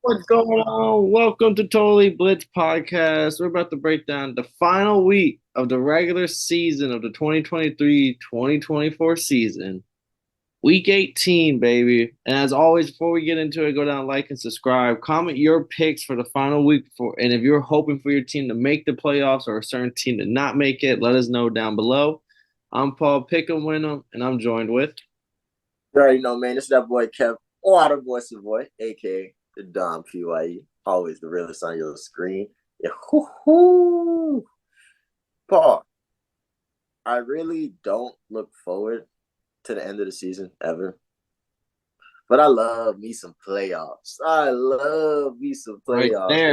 What's going on? Welcome to Totally Blitz Podcast. We're about to break down the final week of the regular season of the 2023-2024 season. Week 18, baby. And as always, before we get into it, go down, like, and subscribe. Comment your picks for the final week. And if you're hoping for your team to make the playoffs or a certain team to not make it, let us know down below. I'm Paul Pick'em Win'em, and I'm joined with. You already know, man. This is that boy Kev, Water Voice Boy, aka the Don PYE. Always the realest on your screen. Yeah, hoo-hoo. Paul, I really don't look forward to the end of the season ever. But I love me some playoffs. I love me some Right playoffs. And the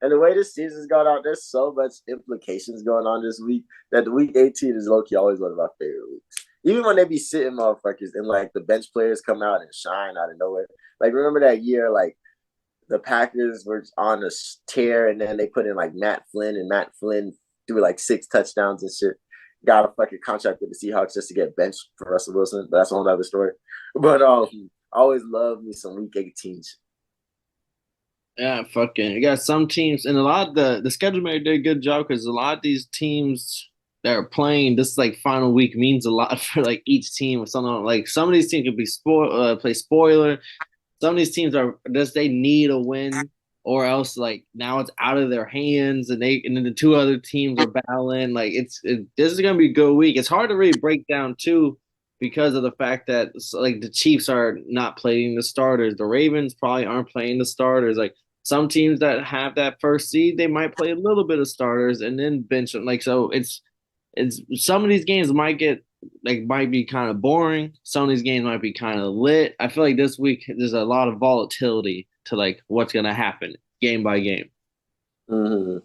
there. way this season's gone out, there's so much implications going on this week that the week 18 is low-key always one of my favorite weeks. Even when they be sitting motherfuckers and like the bench players come out and shine out of nowhere. Like remember that year, like the Packers were on a tear and then they put in like Matt Flynn and Matt Flynn threw like 6 touchdowns and shit. Got a fucking contract with the Seahawks just to get benched for Russell Wilson. But that's a whole other story. But I always love me some week 18. Yeah, fucking. You got some teams, and a lot of the schedule maker did a good job because a lot of these teams that are playing this like final week means a lot for like each team or something. Like some of these teams could be play spoiler. Some of these teams are just they need a win, or else like now it's out of their hands, and then the two other teams are battling. Like this is gonna be a good week. It's hard to really break down too because of the fact that like the Chiefs are not playing the starters. The Ravens probably aren't playing the starters. Like some teams that have that first seed, they might play a little bit of starters and then bench them. Like so, it's some of these games might be kind of boring. Some of these games might be kind of lit. I feel like this week there's a lot of volatility to like what's gonna happen game by game. Mm-hmm.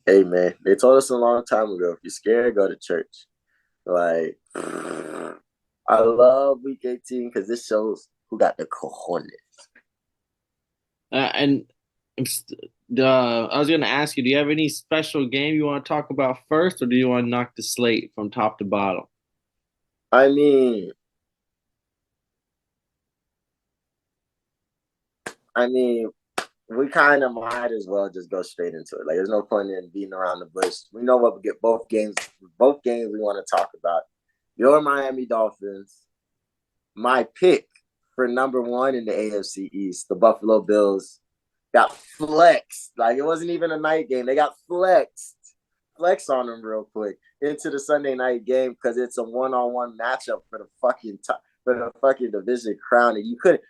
Hey man, they told us a long time ago, if you're scared, go to church. Like I love week 18 because this shows who got the cojones. And I was gonna ask you, do you have any special game you want to talk about first, or do you want to knock the slate from top to bottom? I mean, I mean, we kind of might as well just go straight into it. Like, there's no point in beating around the bush. We know what we get both games. Both games we want to talk about. Your Miami Dolphins, my pick for number one in the AFC East, the Buffalo Bills, got flexed. Like, it wasn't even a night game. They got flexed. Flex on them real quick into the Sunday night game because it's a one-on-one matchup for the fucking division crown, and you couldn't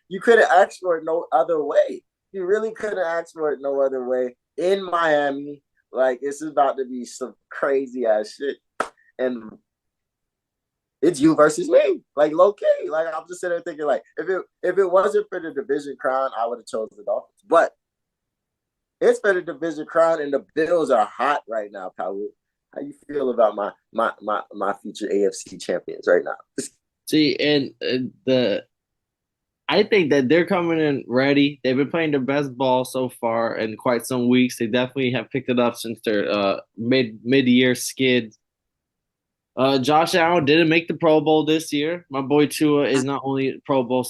ask for it no other way. You really couldn't ask for it no other way in Miami. Like this is about to be some crazy ass shit, and it's you versus me. Like low key. Like I'm just sitting there thinking, like if it wasn't for the division crown, I would have chosen the Dolphins. But it's for the division crown, and the Bills are hot right now, Powell. How you feel about my future AFC champions right now? See, and the I think that they're coming in ready. They've been playing their best ball so far in quite some weeks. They definitely have picked it up since their mid year skid. Josh Allen didn't make the Pro Bowl this year. My boy Tua is not only Pro Bowl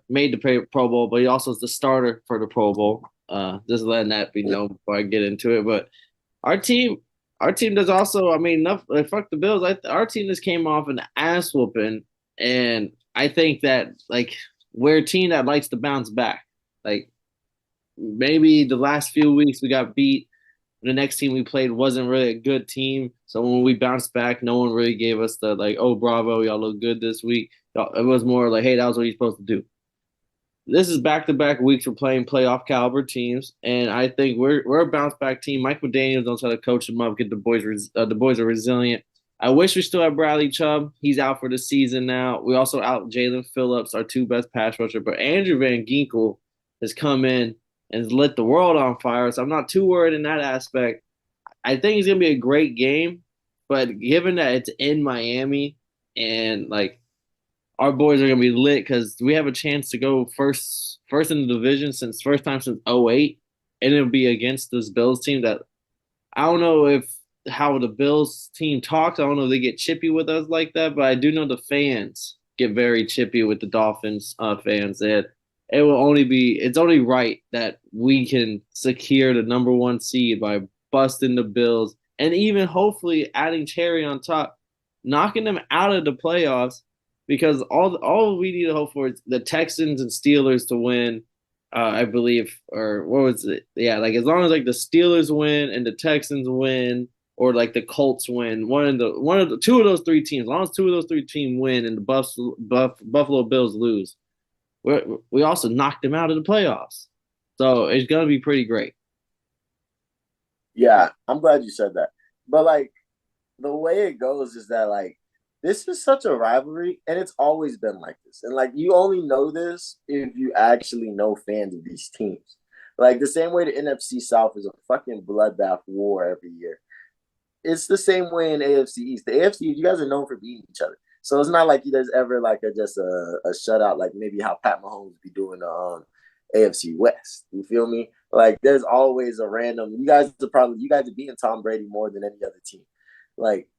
made the Pro Bowl, but he also is the starter for the Pro Bowl. Just letting that be known before I get into it. But our team, our team does also. I mean, enough. Like, fuck the Bills. Our team just came off an ass whooping, and I think that like we're a team that likes to bounce back. Like maybe the last few weeks we got beat. The next team we played wasn't really a good team. So when we bounced back, no one really gave us the like, oh bravo, y'all look good this week. It was more like, hey, that was what you're supposed to do. This is back to back weeks for playing playoff caliber teams, and I think we're a bounce back team. Mike McDaniel knows how to coach them up, get the boys are resilient. I wish we still had Bradley Chubb. He's out for the season now. We also out Jalen Phillips, our two best pass rusher, but Andrew Van Ginkel has come in and lit the world on fire. So I'm not too worried in that aspect. I think it's gonna be a great game, but given that it's in Miami and like our boys are gonna be lit because we have a chance to go first in the division since first time since '08, and it'll be against this Bills team that I don't know if how the Bills team talks. I don't know if they get chippy with us like that, but I do know the fans get very chippy with the Dolphins fans. it's only right that we can secure the number one seed by busting the Bills and even hopefully adding cherry on top, knocking them out of the playoffs because all we need to hope for is the Texans and Steelers to win. I believe, or what was it? Yeah, like as long as like the Steelers win and the Texans win, or like the Colts win, one of the two of those three teams, as long as two of those three teams win and the Buffalo Bills lose, we also knocked them out of the playoffs. So it's gonna be pretty great. Yeah, I'm glad you said that. But like the way it goes is that like this is such a rivalry and it's always been like this. And like you only know this if you actually know fans of these teams. Like the same way the NFC South is a fucking bloodbath war every year. It's the same way in AFC East. The AFC, you guys are known for beating each other. So it's not like there's ever like just a shutout, like maybe how Pat Mahomes be doing the AFC West. You feel me? Like there's always a random. You guys are beating Tom Brady more than any other team. Like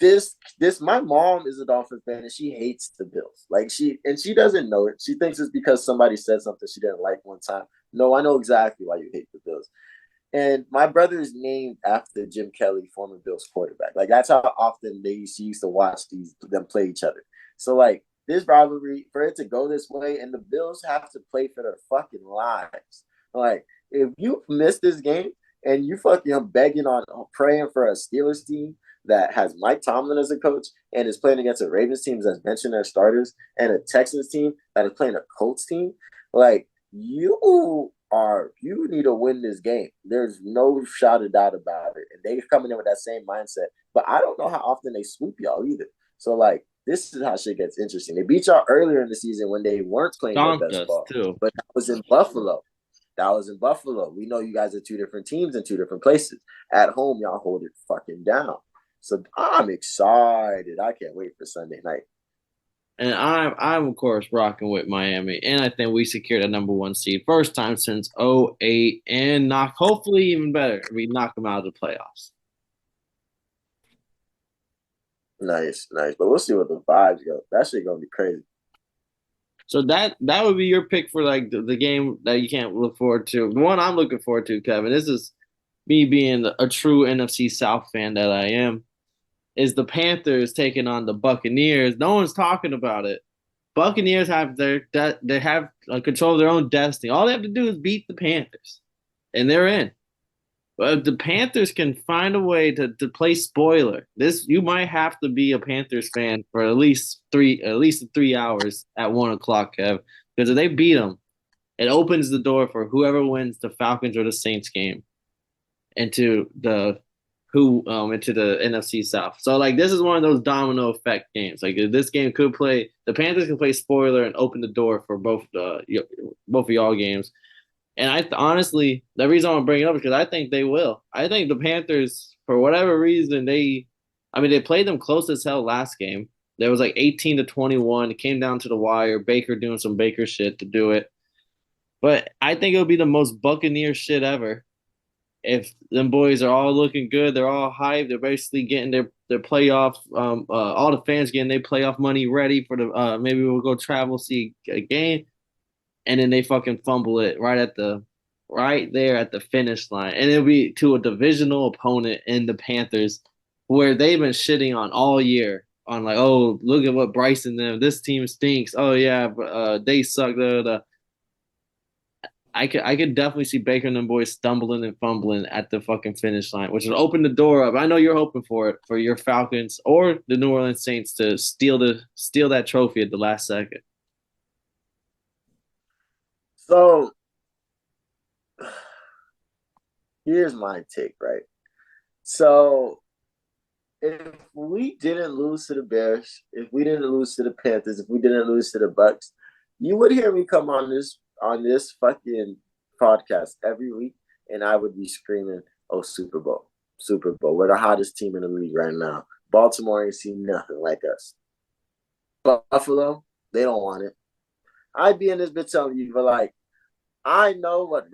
this my mom is a Dolphins fan and she hates the Bills. Like she doesn't know it. She thinks it's because somebody said something she didn't like one time. No, I know exactly why you hate the Bills. And my brother is named after Jim Kelly, former Bills quarterback. Like that's how often she used to watch them play each other. So like this rivalry, for it to go this way, and the Bills have to play for their fucking lives. Like if you miss this game and you fucking begging on praying for a Steelers team that has Mike Tomlin as a coach and is playing against a Ravens team that's benching their starters and a Texans team that is playing a Colts team, like you need to win this game. There's no shot of doubt about it. And they're coming in with that same mindset. But I don't know how often they swoop y'all either. So like this is how shit gets interesting. They beat y'all earlier in the season when they weren't playing their Stomped best us ball. too. But that was in Buffalo. That was in Buffalo. We know you guys are two different teams in two different places. At home, y'all hold it fucking down. So I'm excited. I can't wait for Sunday night. And I'm of course rocking with Miami, and I think we secured a number one seed, first time since '08, and knock hopefully even better. We knock them out of the playoffs. Nice, nice. But we'll see what the vibes go. That shit gonna be crazy. So that would be your pick for like the game that you can't look forward to. The one I'm looking forward to, Kevin. This is me being a true NFC South fan that I am. Is the Panthers taking on the Buccaneers? No one's talking about it. Buccaneers have they have control of their own destiny. All they have to do is beat the Panthers, and they're in. But if the Panthers can find a way to play spoiler, this you might have to be a Panthers fan for at least 3 hours at 1 o'clock, Kev. Because if they beat them, it opens the door for whoever wins the Falcons or the Saints game into into the NFC South. So like this is one of those domino effect games. Like this game could play the Panthers can play spoiler and open the door for both of y'all games. And honestly, the reason I want to bring it up is because I think they will. I think the Panthers, for whatever reason, they played them close as hell last game. There was like 18-21. It came down to the wire. Baker doing some Baker shit to do it. But I think it'll be the most Buccaneer shit ever. If them boys are all looking good, they're all hyped. They're basically getting their playoff. All the fans getting their playoff money ready for the. Maybe we'll go travel see a game, and then they fucking fumble it right there at the finish line, and it'll be to a divisional opponent in the Panthers, where they've been shitting on all year. On like, oh, look at what Bryson them. This team stinks. Oh yeah, they suck. I could definitely see Baker and them boys stumbling and fumbling at the fucking finish line, which will open the door up. I know you're hoping for it for your Falcons or the New Orleans Saints to steal that trophy at the last second. So here's my take, right? So if we didn't lose to the Bears, if we didn't lose to the Panthers, if we didn't lose to the Bucks, you would hear me come on this fucking podcast every week, and I would be screaming, "Oh, Super Bowl, Super Bowl! We're the hottest team in the league right now. Baltimore ain't seen nothing like us. Buffalo, they don't want it. I'd be in this bitch telling you, but like I know what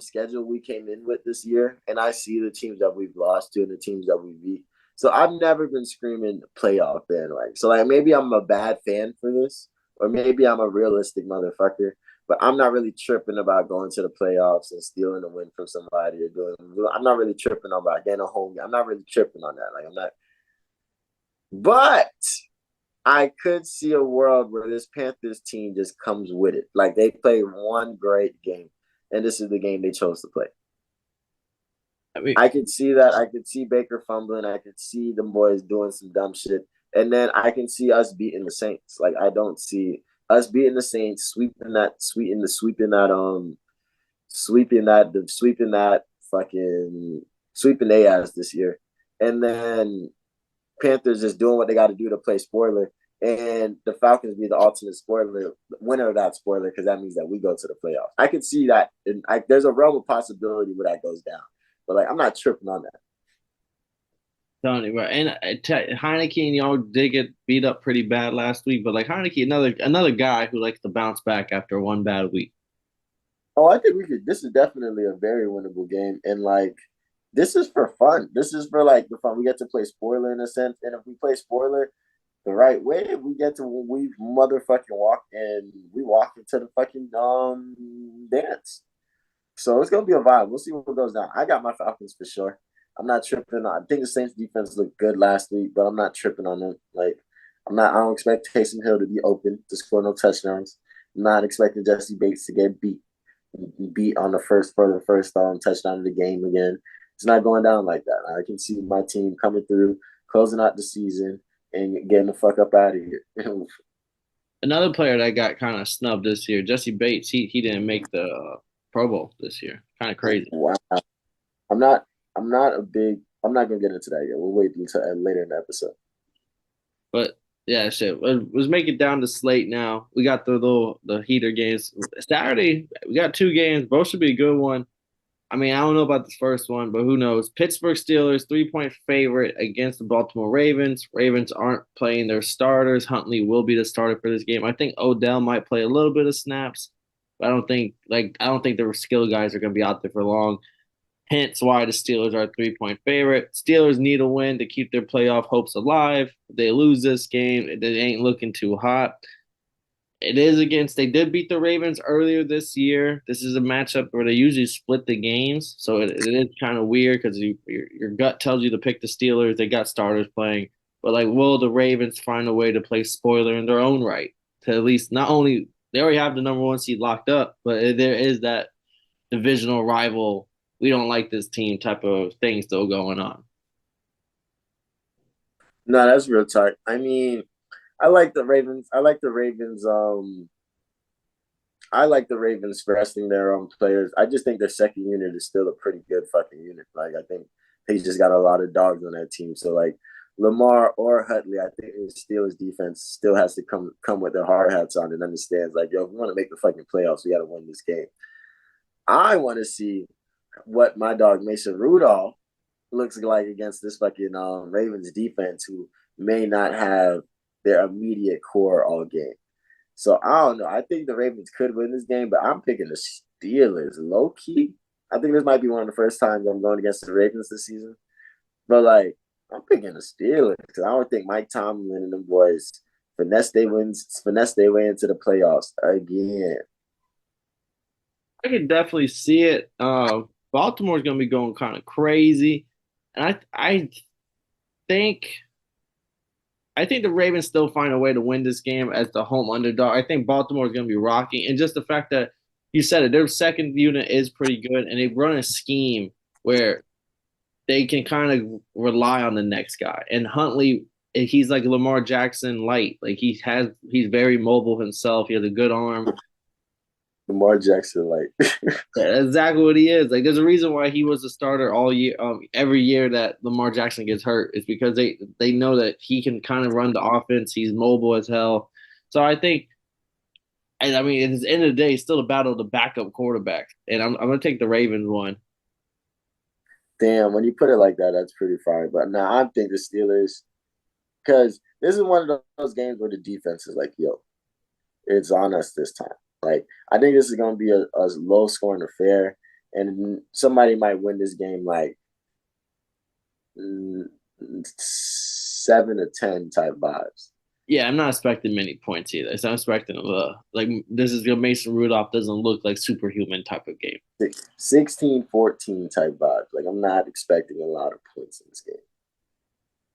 schedule we came in with this year, and I see the teams that we've lost to and the teams that we beat. So I've never been screaming playoff fan like. So like maybe I'm a bad fan for this. or maybe I'm a realistic motherfucker. But I'm not really tripping about going to the playoffs and stealing a win from somebody or doing. I'm not really tripping about getting a home. I'm not really tripping on that. Like I'm not. But I could see a world where this Panthers team just comes with it. Like they play one great game, and this is the game they chose to play. I mean, I could see that. I could see Baker fumbling. I could see the boys doing some dumb shit. And then I can see us beating the Saints. Like I don't see us beating the Saints, sweeping that fucking sweeping they ass this year. And then Panthers just doing what they got to do to play spoiler. And the Falcons be the ultimate spoiler, winner of that spoiler, because that means that we go to the playoffs. I could see that. And there's a realm of possibility where that goes down. But like, I'm not tripping on that. Tony, right? And Heineke and y'all did get beat up pretty bad last week, but like Heineke, another guy who likes to bounce back after one bad week. Oh, I think we could. This is definitely a very winnable game, and like, this is for fun. This is for like the fun. We get to play spoiler in a sense, and if we play spoiler the right way, we get to we motherfucking walk into the fucking dance. So it's gonna be a vibe. We'll see what goes down. I got my Falcons for sure. I'm not tripping. I think the Saints defense looked good last week, but I'm not tripping on them. Like I'm not. I don't expect Taysom Hill to be open to score no touchdowns. I'm not expecting Jesse Bates to get beat on the first touchdown of the game again. It's not going down like that. I can see my team coming through, closing out the season, and getting the fuck up out of here. Another player that got kind of snubbed this year, Jesse Bates. He didn't make the Pro Bowl this year. Kind of crazy. Wow. I'm not. I'm not a big. I'm not gonna get into that yet. We'll wait until later in the episode. But yeah, shit. Let's make it down to slate now. We got the heater games Saturday. We got two games. Both should be a good one. I mean, I don't know about this first one, but who knows? Pittsburgh Steelers 3-point favorite against the Baltimore Ravens. Ravens aren't playing their starters. Huntley will be the starter for this game. I think Odell might play a little bit of snaps, but I don't think the skill guys are going to be out there for long. Hence why the Steelers are a 3-point favorite. Steelers need a win to keep their playoff hopes alive. If they lose this game, it ain't looking too hot. They did beat the Ravens earlier this year. This is a matchup where they usually split the games. So it is kind of weird because your gut tells you to pick the Steelers. They got starters playing. But like, will the Ravens find a way to play spoiler in their own right? To at least not only they already have the number one seed locked up, but there is that divisional rival. We don't like this team type of thing still going on. No, that's real tight. I mean, I like the Ravens. I like the Ravens. I like the Ravens resting their own players. I just think their second unit is still a pretty good fucking unit. Like I think they just got a lot of dogs on that team. So like Lamar or Huntley, I think the Steelers defense still has to come with their hard hats on and understands like, yo, if we want to make the fucking playoffs, we got to win this game. I want to see what my dog Mason Rudolph looks like against this fucking Ravens defense, who may not have their immediate core all game. So I don't know. I think the Ravens could win this game, but I'm picking the Steelers low key. I think this might be one of the first times I'm going against the Ravens this season. But like, I'm picking the Steelers because I don't think Mike Tomlin and them boys finesse their way into the playoffs again. I can definitely see it. Baltimore's going to be going kind of crazy, and think I think the Ravens still find a way to win this game as the home underdog. I think Baltimore is going to be rocking, and just the fact that you said it, their second unit is pretty good, and they run a scheme where they can kind of rely on the next guy. And Huntley, he's like Lamar Jackson light. Like he's very mobile himself. He has a good arm. Lamar Jackson, like Yeah, that's exactly what he is. Like, there's a reason why he was the starter all year. Every year that Lamar Jackson gets hurt is because they know that he can kind of run the offense. He's mobile as hell. So I think, and I mean, at the end of the day, it's still a battle of the backup quarterback. And I'm gonna take the Ravens one. damn, when you put it like that, that's pretty fire. But now I'm thinking the Steelers because this is one of those games where the defense is like, yo, it's on us this time. Like, I think this is going to be a low scoring affair, and somebody might win this game like 7-10 type vibes. Yeah, I'm not expecting many points either. So I'm expecting like this is gonna Mason Rudolph doesn't look like superhuman type of game. 16-14 type vibes. Like I'm not expecting a lot of points in this game.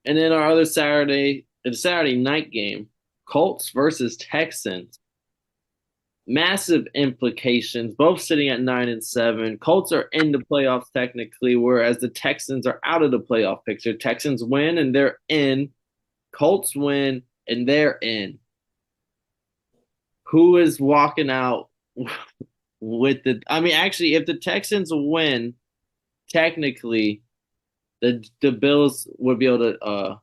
And then our other the Saturday night game, Colts versus Texans. Massive implications, both sitting at 9-7. Colts are in the playoffs technically, whereas the Texans are out of the playoff picture. Texans win and they're in. Colts win and they're in. Who is walking out with the? I mean, actually, if the Texans win, technically, the Bills would be able to.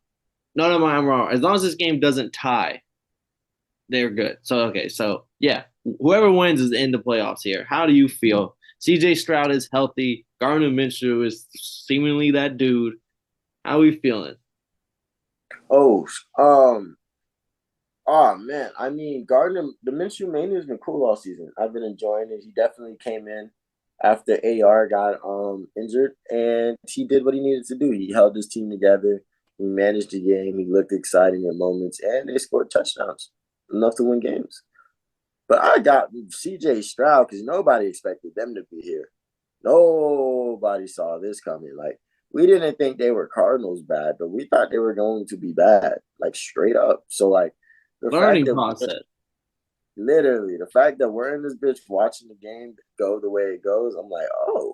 No, I'm wrong. As long as this game doesn't tie, they're good. So okay, so yeah, whoever wins is in the playoffs here. How do you feel? CJ Stroud is healthy. Gardner Minshew is seemingly that dude. How are we feeling? Oh, um, oh man. I mean, Gardner, the Minshew mania has been cool all season. I've been enjoying it. He definitely came in after AR got injured, and he did what he needed to do. He held his team together. He managed the game. He looked exciting at moments, and they scored touchdowns enough to win games. But I got CJ Stroud because nobody expected them to be here. Nobody saw this coming. Like we didn't think they were Cardinals bad, but we thought they were going to be bad, like straight up. So like the fact Learning that process. literally the fact that we're in this bitch watching the game go the way it goes, I'm like, oh,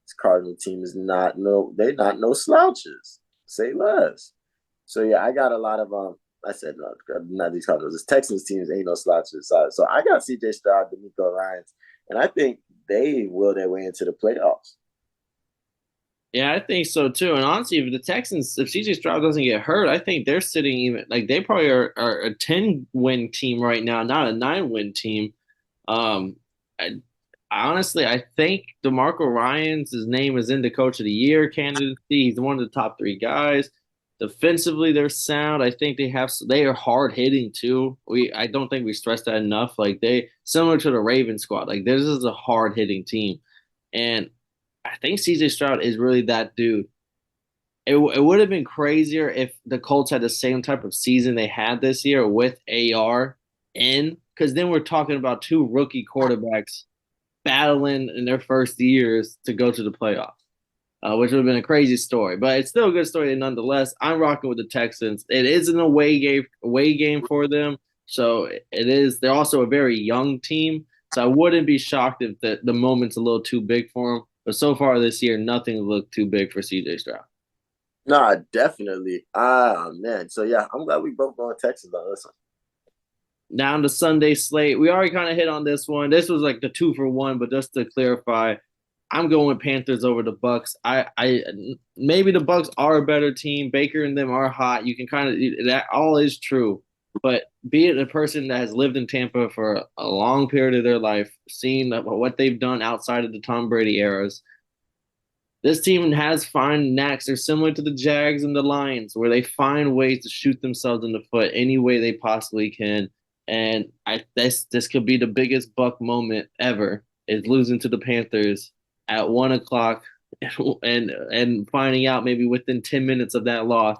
this Cardinal team is not they're not no slouches. Say less. So yeah, I got a lot of I said no, not these Cardinals. This Texans teams ain't no slouches. So I got CJ Stroud, D'Amico Ryans, and I think they will their way into the playoffs. Yeah, I think so too. And honestly, if the Texans, if CJ Stroud doesn't get hurt, I think they're sitting even like they probably are a 10-win team right now, not a 9-win team. Um, I, honestly, I think DeMarco Ryans, his name is in the Coach of the Year candidacy. He's one of the top three guys. Defensively, they're sound. I think they are hard hitting too. I don't think we stress that enough. Like they similar to the Ravens squad. Like this is a hard hitting team, and I think CJ Stroud is really that dude. It would have been crazier if the Colts had the same type of season they had this year with AR in, because then we're talking about two rookie quarterbacks battling in their first years to go to the playoffs, which would have been a crazy story. But it's still a good story nonetheless. I'm rocking with the Texans. It is an away game for them, so it is. They're also a very young team, so I wouldn't be shocked if the moment's a little too big for them. But so far this year, nothing looked too big for CJ Stroud. Nah, definitely. Ah man. So yeah, I'm glad we both going Texans on this one. Down to Sunday slate. We already kind of hit on this one. This was like the 2-for-1, but just to clarify, I'm going with Panthers over the Bucks. I maybe the Bucks are a better team. Baker and them are hot. You can kind of that all is true. But be it a person that has lived in Tampa for a long period of their life, seeing what they've done outside of the Tom Brady eras, this team has fine knacks. They're similar to the Jags and the Lions, where they find ways to shoot themselves in the foot any way they possibly can. And this could be the biggest Buck moment ever is losing to the Panthers at 1 o'clock and finding out maybe within 10 minutes of that loss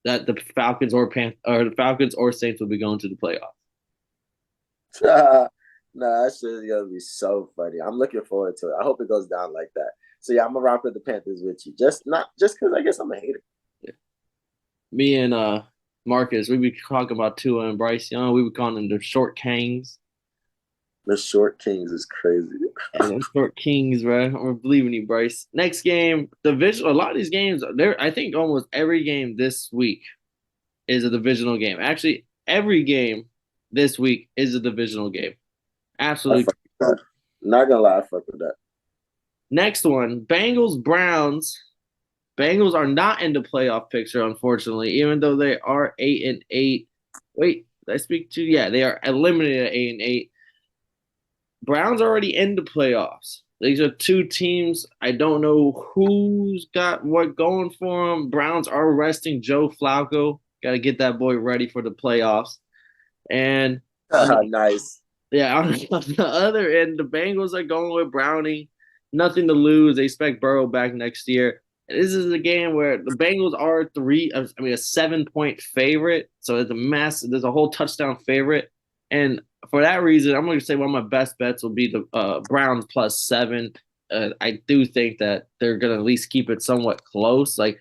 that the Falcons or Saints will be going to the playoffs. Nah, that shit is gonna be so funny. I'm looking forward to it. I hope it goes down like that. So yeah, I'm gonna rock with the Panthers with you. Just not just because I guess I'm a hater. Yeah. Me and Marcus, we be talking about Tua and Bryce Young. We would call them the short kings. The short kings is crazy. Yeah, them short kings, bro. I'm believing you, Bryce. Next game, division. A lot of these games, there. I think almost every game this week is a divisional game. Actually, every game this week is a divisional game. I Absolutely. fuck with that. Not gonna lie, I fuck with that. Next one, Bengals Browns. Bengals are not in the playoff picture, unfortunately, even though they are 8-8. Wait, did I speak to? Yeah, they are eliminated at 8-8. Browns already in the playoffs. These are two teams. I don't know who's got what going for them. Browns are resting Joe Flacco. Got to get that boy ready for the playoffs. And on the, Nice. yeah, on the other end, the Bengals are going with Browning. Nothing to lose. They expect Burrow back next year. this is a game where the Bengals are a 7 point favorite. So it's there's a whole touchdown favorite. And for that reason, I'm going to say one of my best bets will be the Browns +7. I do think that they're going to at least keep it somewhat close. Like,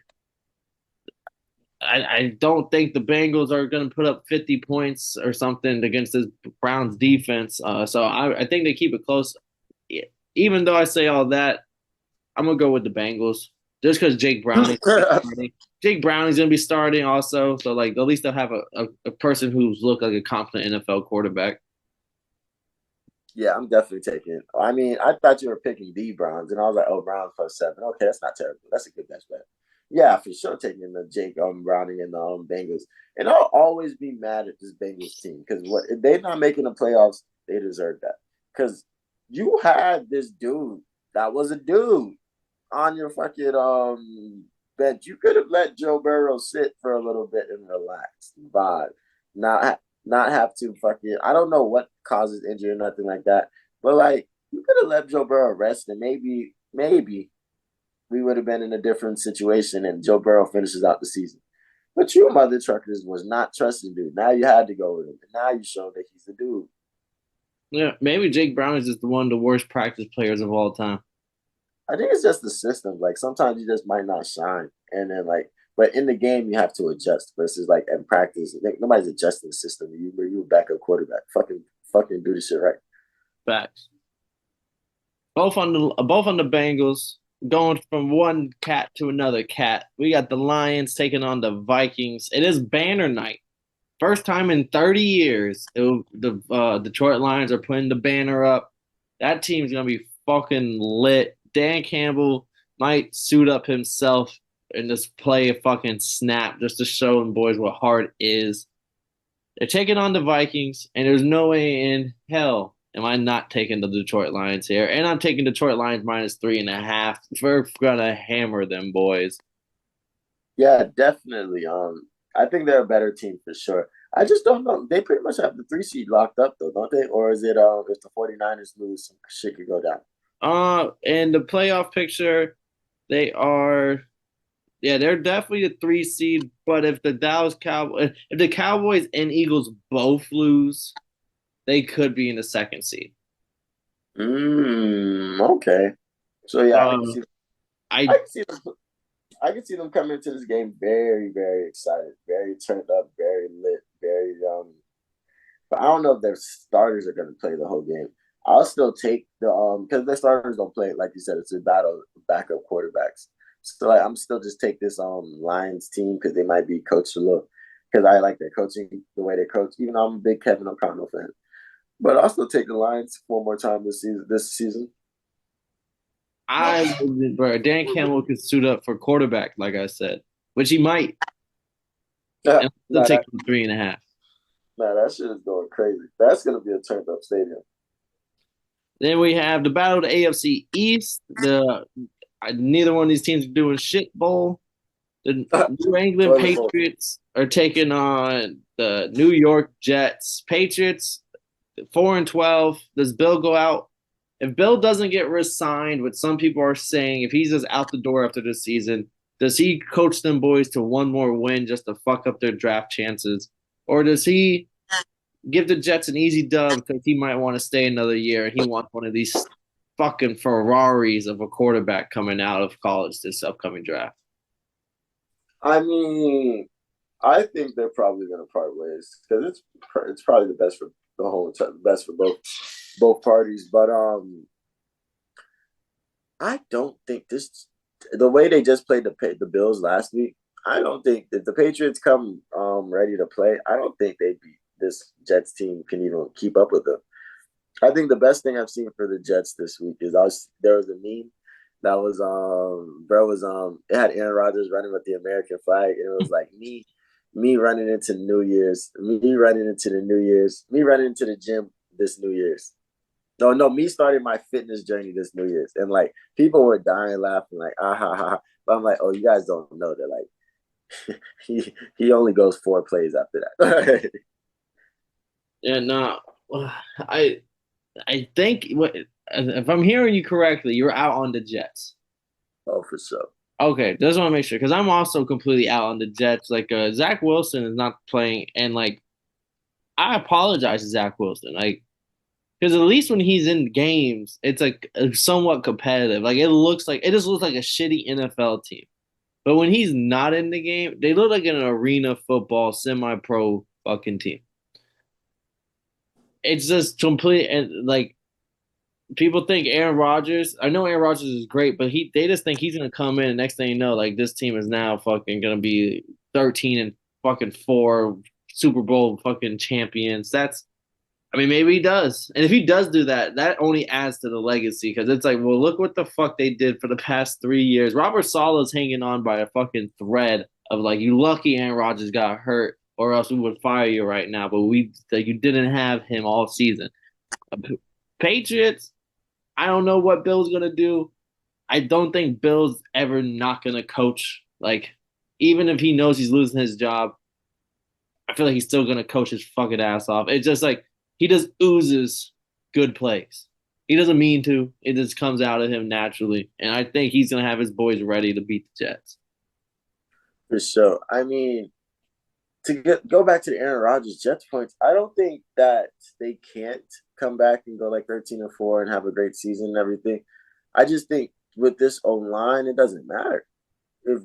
I don't think the Bengals are going to put up 50 points or something against this Browns defense. So I think they keep it close. Even though I say all that, I'm gonna go with the Bengals just because Jake Browning. Jake Browning's gonna be starting also, so like at least they'll have a person who's looked like a competent NFL quarterback. Yeah, I'm definitely taking it. I mean, I thought you were picking the Browns, and I was like, oh, Browns +7. Okay, that's not terrible. That's a good best bet. Yeah, for sure, taking the Jake Browning and the Bengals. And I'll always be mad at this Bengals team because what if they're not making the playoffs, they deserve that. Because you had this dude that was a dude on your fucking bench. You could have let Joe Burrow sit for a little bit and relax, vibe, not have to fucking. I don't know what causes injury or nothing like that, but like you could have let Joe Burrow rest and maybe we would have been in a different situation and Joe Burrow finishes out the season. But you mother truckers was not trusting dude. Now you had to go with him, and now you show that he's the dude. Yeah, maybe Jake Browning is just one of the worst practice players of all time. I think it's just the system. Like sometimes you just might not shine, and then like, but in the game you have to adjust. Versus like in practice, nobody's adjusting the system. You a backup quarterback. Fucking do the shit right. Facts. Both on the Bengals. Going from one cat to another cat. We got the Lions taking on the Vikings. It is banner night. First time in 30 years, the Detroit Lions are putting the banner up. That team's gonna be fucking lit. Dan Campbell might suit up himself and just play a fucking snap just to show them boys what hard is. They're taking on the Vikings, and there's no way in hell am I not taking the Detroit Lions here. And I'm taking Detroit Lions -3.5. We're gonna hammer them boys. Yeah, definitely. I think they're a better team for sure. I just don't know. They pretty much have the 3 seed locked up though, don't they? Or is it if the 49ers lose, some shit could go down. In the playoff picture, they are yeah, they're definitely a 3 seed. But if the Cowboys and Eagles both lose, they could be in the second seed. Okay. So yeah, I I can see them I can see them coming into this game very, very excited, very turned up, very lit, very but I don't know if their starters are gonna play the whole game. I'll still take the because their starters don't play, like you said, it's a battle of backup quarterbacks. So like, I'm still just take this Lions team because they might be coached a little because I like their coaching, the way they coach, even though I'm a big Kevin O'Connell fan. But I'll still take the Lions one more time this season. bro, Dan Campbell could suit up for quarterback, like I said, which he might, Yeah, and still no, take the 3.5. that shit is going crazy. That's gonna be a turned up stadium. Then we have the battle of the AFC East. The neither one of these teams are doing shit bowl. The New England Toilet bowl. Patriots are taking on the New York Jets. Patriots 4-12. Does Bill go out? If Bill doesn't get re-signed, what some people are saying, if he's just out the door after this season, does he coach them boys to one more win just to fuck up their draft chances? Or does he give the Jets an easy dub because he might want to stay another year and he wants one of these fucking Ferraris of a quarterback coming out of college this upcoming draft? I mean, I think they're probably going to part ways because it's probably the best for the whole best for both parties. But I don't think this the way they just played the Bills last week. I don't think if the Patriots come ready to play, I don't think they'd be this Jets team can even keep up with them. I think the best thing I've seen for the Jets this week is there was a meme that was bro was it had Aaron Rodgers running with the American flag. And it was like me running into New Year's, me running into the New Year's, me running into the gym this New Year's. No, me starting my fitness journey this New Year's. And like people were dying laughing, like, ah ha ha. But I'm like, oh, you guys don't know that like he only goes 4 plays after that. Yeah, no, I think if I'm hearing you correctly, you're out on the Jets. Oh, for sure. Okay, just want to make sure because I'm also completely out on the Jets. Like, Zach Wilson is not playing, and like, I apologize to Zach Wilson. Like, because at least when he's in games, it's like somewhat competitive. Like, it just looks like a shitty NFL team. But when he's not in the game, they look like an arena football semi-pro fucking team. It's just complete and like people think Aaron Rodgers. I know Aaron Rodgers is great, but they just think he's gonna come in and next thing you know, like this team is now fucking gonna be 13 and fucking 4 Super Bowl fucking champions. I mean, maybe he does. And if he does do that, that only adds to the legacy because it's like, well, look what the fuck they did for the past 3 years. Robert Sala's hanging on by a fucking thread of like, you lucky Aaron Rodgers got hurt, or else we would fire you right now. But you didn't have him all season. Patriots, I don't know what Bill's gonna do. I don't think Bill's ever not gonna coach. Like, even if he knows he's losing his job, I feel like he's still gonna coach his fucking ass off. It's just like he just oozes good plays. He doesn't mean to. It just comes out of him naturally. And I think he's gonna have his boys ready to beat the Jets. For sure. I mean, go back to the Aaron Rodgers Jets points, I don't think that they can't come back and go like 13-4 and have a great season and everything. I just think with this O line, it doesn't matter. If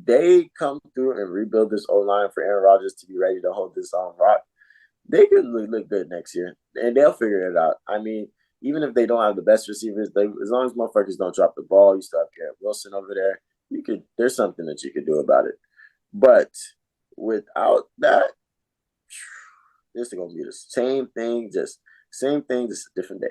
they come through and rebuild this O line for Aaron Rodgers to be ready to hold this on rock, they could look good next year, and they'll figure it out. I mean, even if they don't have the best receivers, as long as motherfuckers don't drop the ball, you still have Garrett Wilson over there. You could There's something that you could do about it. But without that, this is gonna be the same thing, just a different day.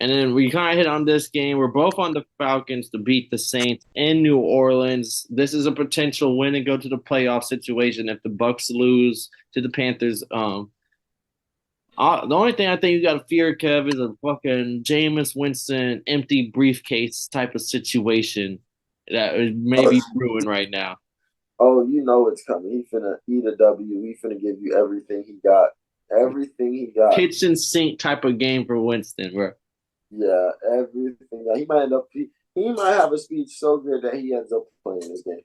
And then we kind of hit on this game. We're both on the Falcons to beat the Saints in New Orleans. This is a potential win and go to the playoff situation if the Bucks lose to the Panthers. The only thing I think you got to fear, Kev, is a fucking Jameis Winston empty briefcase type of situation that is maybe brewing right now. Oh, you know it's coming. He finna eat a W. He finna give you everything he got. Everything he got. Kitchen sink type of game for Winston, bro. Yeah, everything. He might end up. He might have a speech so good that he ends up playing this game.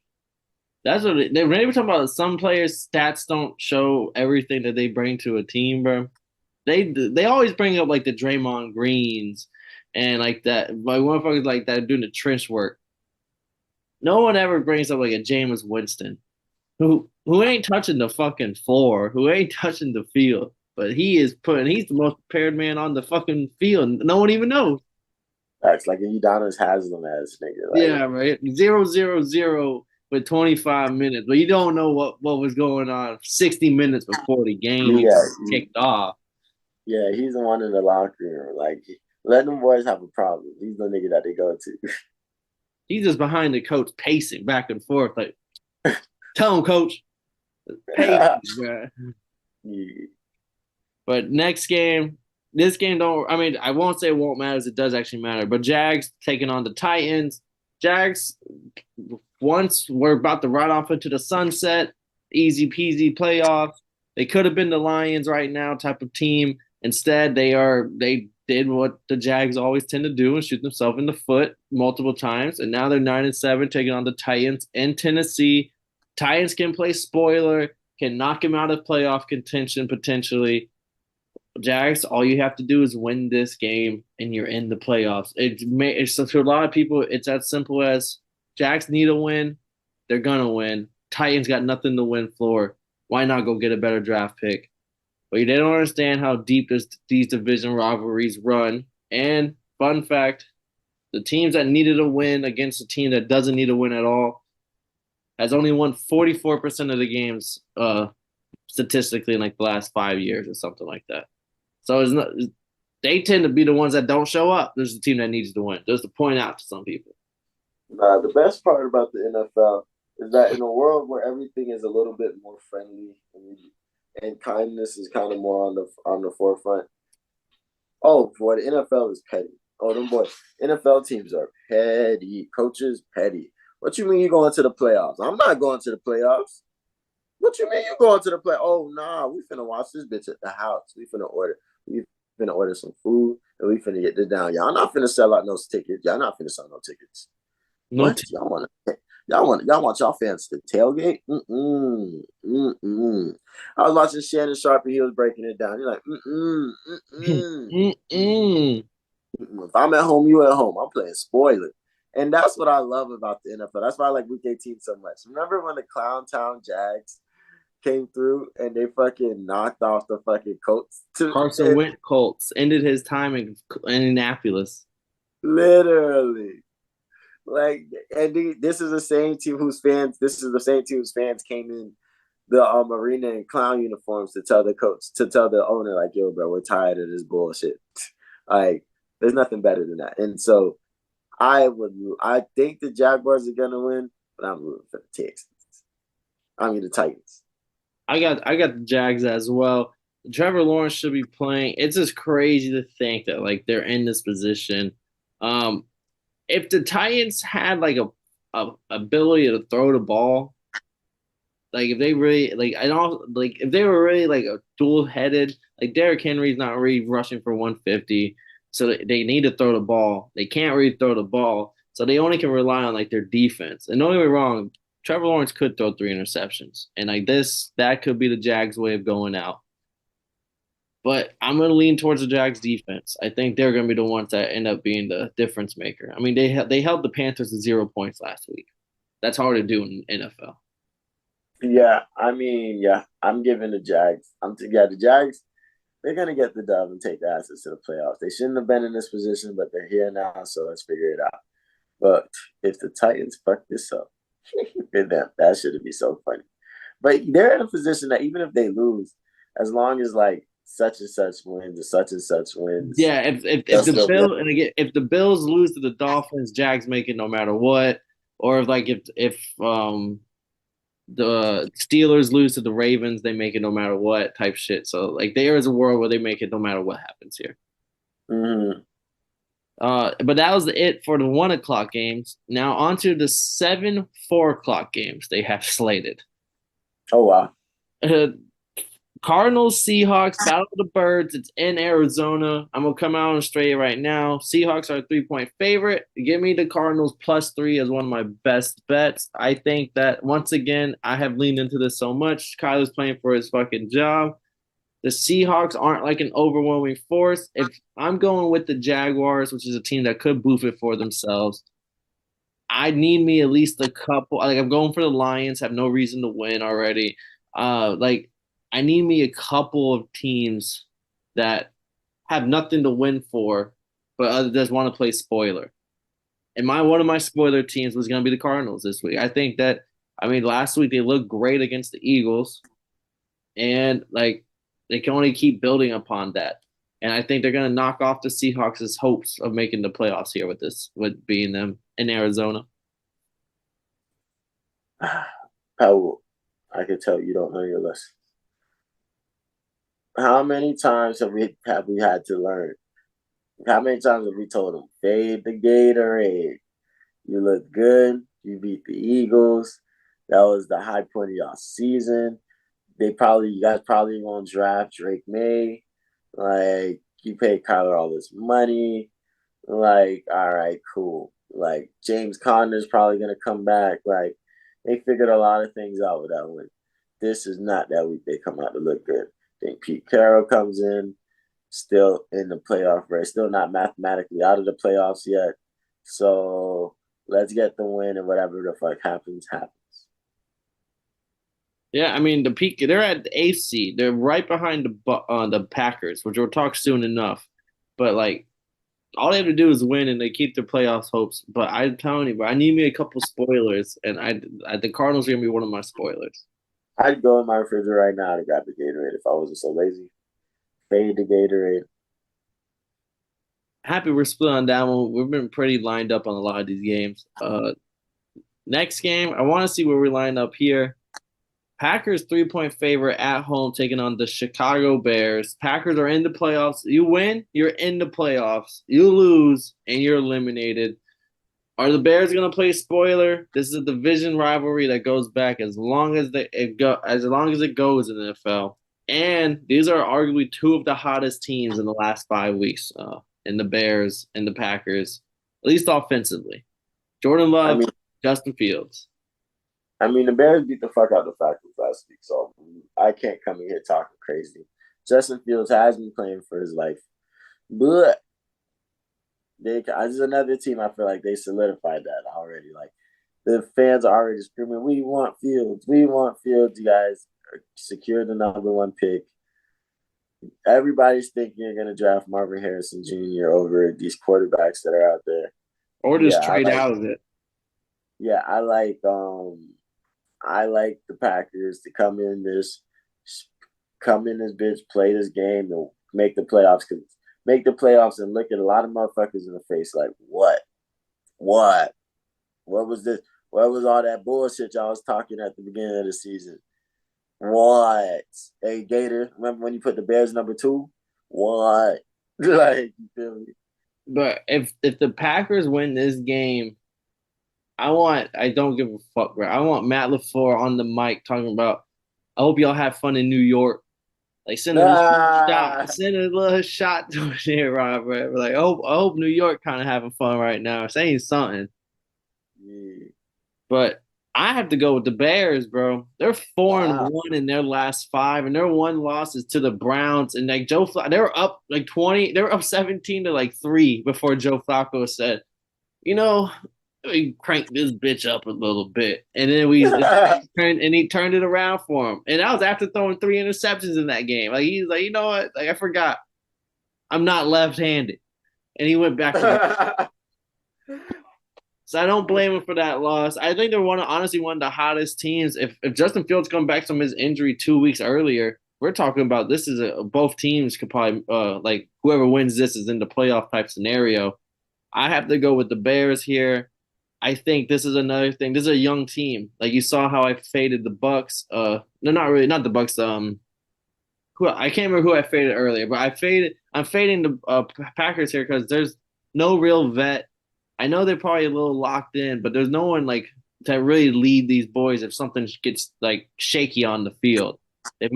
That's what they were talking about. Some players' stats don't show everything that they bring to a team, bro. They always bring up like the Draymond Greens and like that, like motherfuckers like that doing the trench work. No one ever brings up like a Jameis Winston who ain't touching the fucking floor, who ain't touching the field, but he's the most prepared man on the fucking field. No one even knows. That's like Udonis Haslam as nigga. Like, Yeah, right. 0-0-0 with 25 minutes, but you don't know what was going on 60 minutes before the game yeah, kicked off. yeah, he's the one in the locker room. Like, let them boys have a problem. He's the nigga that they go to. He's just behind the coach, pacing back and forth. Like, tell him, coach, pacing, bro. Yeah. But next game, this game don't. I mean, I won't say it won't matter, as it does actually matter. But Jags taking on the Titans. Jags, once we're about to ride off into the sunset, easy peasy playoffs. They could have been the Lions right now type of team. Instead, they did what the Jags always tend to do and shoot themselves in the foot multiple times. And now they're 9-7, taking on the Titans in Tennessee. Titans can play spoiler, can knock him out of playoff contention potentially. Jags, all you have to do is win this game and you're in the playoffs. It's for a lot of people, it's as simple as Jags need a win, they're gonna win. Titans got nothing to win for. Why not go get a better draft pick? But they don't understand how deep these division rivalries run. And fun fact, the teams that needed a win against a team that doesn't need a win at all has only won 44% of the games statistically in like the last 5 years or something like that. So they tend to be the ones that don't show up. There's a team that needs to win. Just to point out to some people. Nah, the best part about the NFL is that in a world where everything is a little bit more friendly and kindness is kind of more on the forefront. Oh, boy, the NFL is petty. Oh, them boys. NFL teams are petty. Coaches petty. What you mean you going to the playoffs? I'm not going to the playoffs. What you mean you going to the play? Oh, nah, we finna watch this bitch at the house. We finna order some food, and we finna get this down. Y'all not finna sell out no tickets. Y'all not finna sell no tickets. No What team. y'all want y'all fans to tailgate? Mm-mm, mm-mm. I was watching Shannon Sharp and he was breaking it down. You're like, mm-mm, mm-mm, Mm-mm. mm-mm. If I'm at home, you at home. I'm playing spoiler. And that's what I love about the NFL. That's why I like Week 18 so much. Remember when the Clown Town Jags came through and they fucking knocked off the fucking Colts to Carson and Wentz Colts ended his time in Indianapolis. literally like and this is the same team whose fans this is the same team whose fans came in the arena in clown uniforms to tell the coach to tell the owner like, yo, bro, we're tired of this bullshit. Like, there's nothing better than that. And so I think the Jaguars are gonna win, but I'm rooting for the Texans. I mean the Titans. I got the Jags as well. Trevor Lawrence should be playing. It's just crazy to think that like they're in this position. Um, if the Titans had like a ability to throw the ball, like if they really like I don't like if they were really like a dual headed, like Derrick Henry's not really rushing for 150, so they need to throw the ball. They can't really throw the ball, so they only can rely on like their defense. And don't get me wrong, Trevor Lawrence could throw 3 interceptions, and like this, that could be the Jags' way of going out. But I'm gonna lean towards the Jags defense. I think they're gonna be the ones that end up being the difference maker. I mean, they held the Panthers to 0 points last week. That's hard to do in NFL. Yeah, I mean, yeah, I'm giving the Jags. The Jags. They're gonna get the dub and take the asses to the playoffs. They shouldn't have been in this position, but they're here now, so let's figure it out. But if the Titans fuck this up, then that should be so funny. But they're in a position that even if they lose, as long as like such and such wins or such and such wins, Yeah, if they'll the still be Bill able and again if the Bills lose to the Dolphins, Jags make it no matter what. Or if like if the Steelers lose to the Ravens, they make it no matter what type shit. So like there is a world where they make it no matter what happens here. Mm-hmm. But that was it for the 1 o'clock games. Now on to the 7 4 o'clock games they have slated. Oh wow. Uh, Cardinals, Seahawks, Battle of the Birds. It's in Arizona. I'm gonna come out and straight right now. Seahawks are a 3 point favorite. Give me the Cardinals +3 as one of my best bets. I think that once again, I have leaned into this so much. Kyler's playing for his fucking job. The Seahawks aren't like an overwhelming force. If I'm going with the Jaguars, which is a team that could boof it for themselves, I need me at least a couple. Like I'm going for the Lions, have no reason to win already. Like I need me a couple of teams that have nothing to win for, but just want to play spoiler. And my one of my spoiler teams was going to be the Cardinals this week. I think that I mean last week they looked great against the Eagles, and like they can only keep building upon that. And I think they're going to knock off the Seahawks' hopes of making the playoffs here with this, with being them in Arizona. Powell, I can tell you don't know your lesson. How many times have we had to learn? How many times have we told them fade the Gatorade? You look good. You beat the Eagles. That was the high point of y'all season. You guys probably gonna draft Drake May. Like, you paid Kyler all this money. Like, all right, cool. Like, James Conner's probably gonna come back. Like, they figured a lot of things out with that win. This is not that week they come out to look good. I think Pete Carroll comes in, still in the playoff race, still not mathematically out of the playoffs yet. So let's get the win, and whatever the fuck happens, happens. Yeah, I mean the peak. They're at the eighth seed. They're right behind the Packers, which we'll talk soon enough. But like all they have to do is win, and they keep their playoffs hopes. But I'm telling you, bro, I need me a couple spoilers, and the Cardinals are gonna be one of my spoilers. I'd go in my refrigerator right now to grab the Gatorade if I wasn't so lazy. Fade the Gatorade. Happy we're split on that one. We've been pretty lined up on a lot of these games. Next game, I want to see where we line up here. Packers 3 point favorite at home taking on the Chicago Bears. Packers are in the playoffs. You win, you're in the playoffs. You lose, and you're eliminated. Are the Bears going to play spoiler? This is a division rivalry that goes back as long as it goes in the NFL. And these are arguably two of the hottest teams in the last 5 weeks, in the Bears and the Packers, at least offensively. Jordan I Love, mean, Justin Fields. the Bears beat the fuck out of the Falcons last week, so I can't come in here talking crazy. Justin Fields has been playing for his life, but this is another team. I feel like they solidified that already. Like the fans are already screaming, "We want Fields! We want Fields!" You guys secure the number one pick. Everybody's thinking you're going to draft Marvin Harrison Jr. over these quarterbacks that are out there. Or Yeah, just trade out of it. yeah, I like the Packers to come in this bitch, play this game, and make the playoffs. Cause make the playoffs and look at a lot of motherfuckers in the face like, what, what was this? What was all that bullshit y'all was talking at the beginning of the season? What? Hey Gator, remember when you put the Bears number 2? What? Like, you feel me? But if the Packers win this game, I don't give a fuck, bro. I want Matt LaFleur on the mic talking about I hope y'all have fun in New York. Like Ah, send a little shot to here, Robert. Like I hope New York kind of having fun right now, saying something. yeah. But I have to go with the Bears, bro. They're four and Wow. one in their last five, and their one loss is to the Browns. And like they were up like 20, they were up 17 to like 3 before Joe Flacco said, you know, let me crank this bitch up a little bit. And then he turned it around for him. And that was after throwing 3 interceptions in that game. Like he's like, you know what? Like I forgot. I'm not left-handed. And he went back to the so I don't blame him for that loss. I think they're honestly one of the hottest teams. If Justin Fields come back from his injury 2 weeks earlier, we're talking about this is both teams could probably like whoever wins this is in the playoff type scenario. I have to go with the Bears here. I think this is another thing. This is a young team. Like you saw how I faded the Bucks. No, not really, not the Bucks. Who I can't remember who I faded earlier, but I'm fading the Packers here because there's no real vet. I know they're probably a little locked in, but there's no one like to really lead these boys if something gets like shaky on the field. The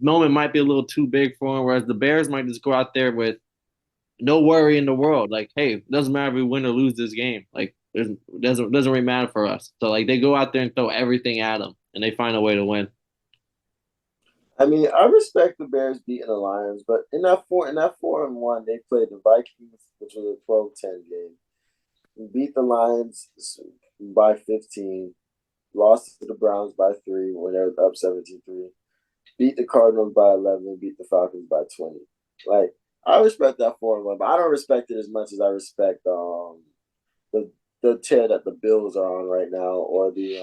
moment might be a little too big for them, whereas the Bears might just go out there with no worry in the world. Like, hey, it doesn't matter if we win or lose this game. Like, it doesn't really matter for us. So like they go out there and throw everything at them, and they find a way to win. I respect the Bears beating the Lions, but in that 4-1, they played the Vikings, which was a 12-10 game. We beat the Lions by 15, lost to the Browns by 3 when they were up 17-3, beat the Cardinals by 11, beat the Falcons by 20. Like, I respect that 4-1, but I don't respect it as much as I respect the tear that the Bills are on right now, or the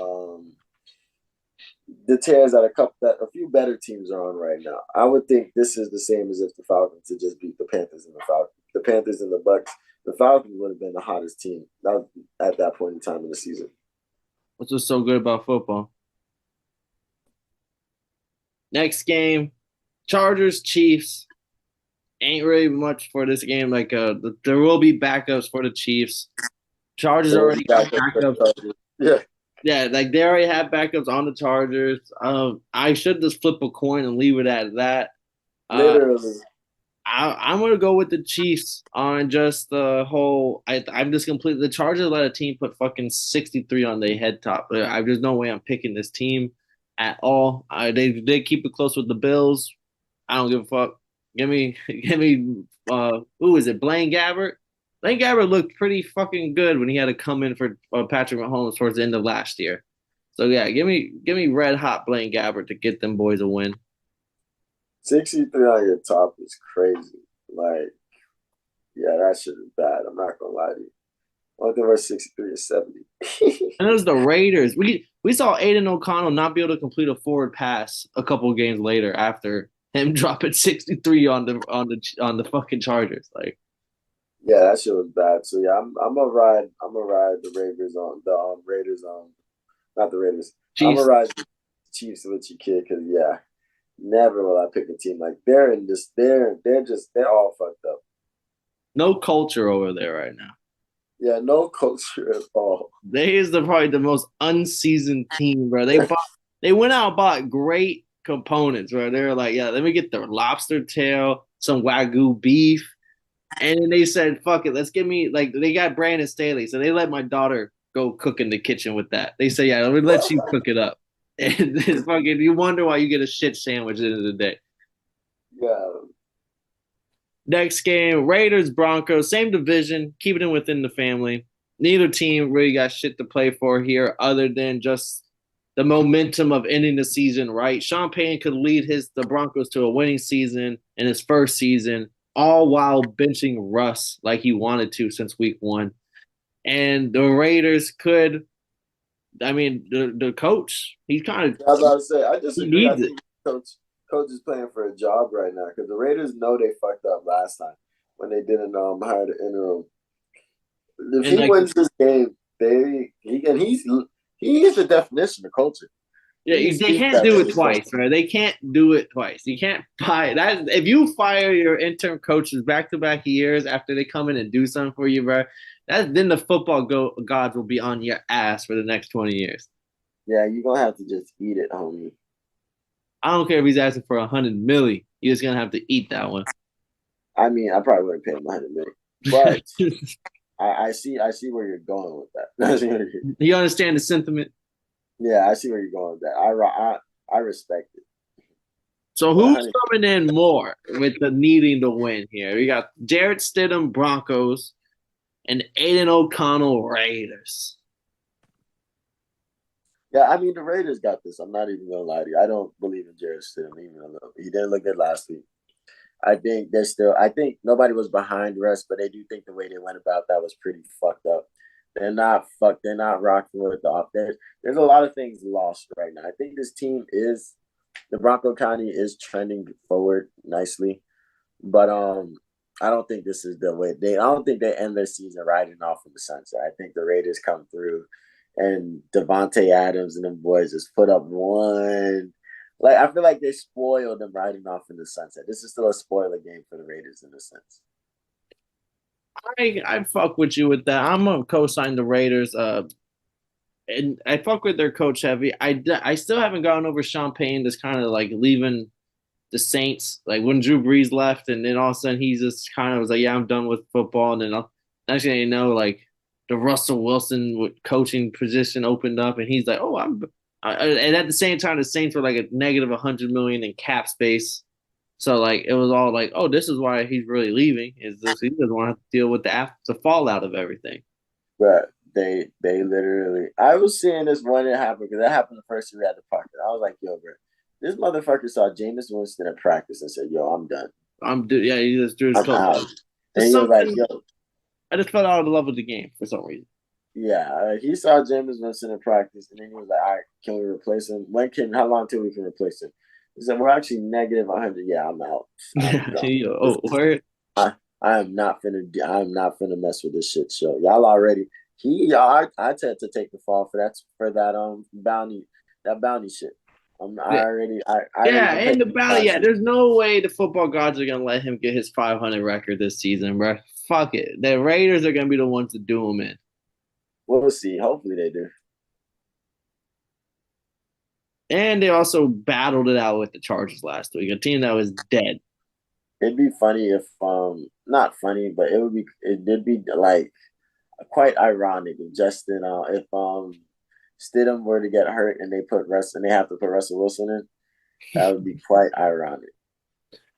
tears that a few better teams are on right now. I would think this is the same as if the Falcons had just beat the Panthers and the Panthers and the Bucks. The Falcons would have been the hottest team at that point in time in the season. What's what's so good about football? Next game, Chargers Chiefs. Ain't really much for this game. Like there will be backups for the Chiefs. Chargers There will be already have backup for the backups. Chargers. Yeah, Yeah, like they already have backups on the Chargers. I should just flip a coin and leave it at that. Uh, literally. I'm gonna go with the Chiefs on just the whole. I'm just completely the Chargers let a team put fucking 63 on their head top. There's no way I'm picking this team at all. They keep it close with the Bills. I don't give a fuck. Give me. Who is it? Blaine Gabbert. Blaine Gabbert looked pretty fucking good when he had to come in for Patrick Mahomes towards the end of last year. So yeah, give me red hot Blaine Gabbert to get them boys a win. 63 on your top is crazy. Like, yeah, that shit is bad. I'm not gonna lie to you. One thing about 63 is 70. And it was the Raiders. We saw Aiden O'Connell not be able to complete a forward pass a couple of games later after him dropping 63 on the fucking Chargers. Like Yeah, that shit was bad. So yeah, I'm gonna ride the Raiders on the Raiders on not the Raiders. I'm gonna Chiefs, ride the Chiefs with you, kid. Because yeah, never will I pick a team like they're in this. They're all fucked up. no culture over there right now. Yeah, no culture at all. They is probably the most unseasoned team, bro. They went out and bought great components, bro. They were like, yeah, let me get the lobster tail, some wagyu beef. And then they said, fuck it, let's give me like they got Brandon Staley. So they let my daughter go cook in the kitchen with that. They say, yeah, we let you cook it up. And it's fucking, you wonder why you get a shit sandwich at the end of the day. Yeah. Next game, Raiders, Broncos, same division, keeping it within the family. Neither team really got shit to play for here other than just the momentum of ending the season right. Sean Payton could lead the Broncos to a winning season in his first season, all while benching Russ like he wanted to since week one. And the Raiders could, I mean, the coach, he's kind of I was about to say, I he disagree. I needs it. think coach is playing for a job right now because the Raiders know they fucked up last time when they didn't hire the interim. If And he like wins this game, he is the definition of culture. yeah, they can't do it twice, right? They can't do it twice. You can't fire that. If you fire your interim coaches back to back years after they come in and do something for you, bro, then the gods will be on your ass for the next 20 years. Yeah, you're gonna have to just eat it, homie. I don't care if he's asking for 100 million. You're just gonna have to eat that one. I mean, I probably wouldn't pay him 100 million, but I see where you're going with that. You understand the sentiment? Yeah, I see where you're going with that. I respect it. So But who's coming in more with the needing to win here? We got Jarrett Stidham Broncos and Aiden O'Connell Raiders. yeah, I mean the Raiders got this. I'm not even gonna lie to you. I don't believe in Jared Stidham even a little. He didn't look good last week. I think they're still. I think nobody was behind the rest, but they do think the way they went about that was pretty fucked up. They're not fucked. They're not rocking with the off. There's a lot of things lost right now. I think this team is the Bronco County is trending forward nicely, but I don't think this is the way they. I don't think they end their season riding off in the sunset. I think the Raiders come through, and Devontae Adams and them boys just put up one. Like I feel like they spoiled them riding off in the sunset. This is still a spoiler game for the Raiders in a sense. I fuck with you with that. I'm gonna co-sign the Raiders. And I fuck with their coach heavy. I still haven't gotten over Sean Payne just kind of like leaving the Saints. Like when Drew Brees left, and then all of a sudden he just kind of was like, "Yeah, I'm done with football." And then next thing you know, like the Russell Wilson coaching position opened up, and he's like, "Oh, I'm." And at the same time, the Saints were like a negative 100 million in cap space. So like it was all like, "Oh, this is why he's really leaving. Is this he doesn't want to have to deal with the fallout of everything." But they literally. I was seeing this when it happened because that happened the first year we had the pocket. I was like, "Yo, bro, this motherfucker saw Jameis Winston in practice and said, yo, I'm done. Yeah, he just drew his I'm out." And Just he was like, something yo, I just fell out of love with the game for some reason. yeah, he saw Jameis Winston in practice, and then he was like, "All right, can we replace him? How long till we can replace him?" He said, "We're actually negative 100. Yeah, I'm out. I'm done. Where I, I'm not finna mess with this shit show. Y'all already I tend to take the fall for that bounty shit. I already yeah, been and paying the battle. Yeah, there's no way the football gods are gonna let him get his 500 record this season, bro. Fuck it. The Raiders are gonna be the ones to do him in. We'll see. Hopefully they do. And they also battled it out with the Chargers last week, a team that was dead. It'd be funny if not funny, but it did be like quite ironic if Justin if Stidham were to get hurt and they have to put Russell Wilson in. That would be quite ironic.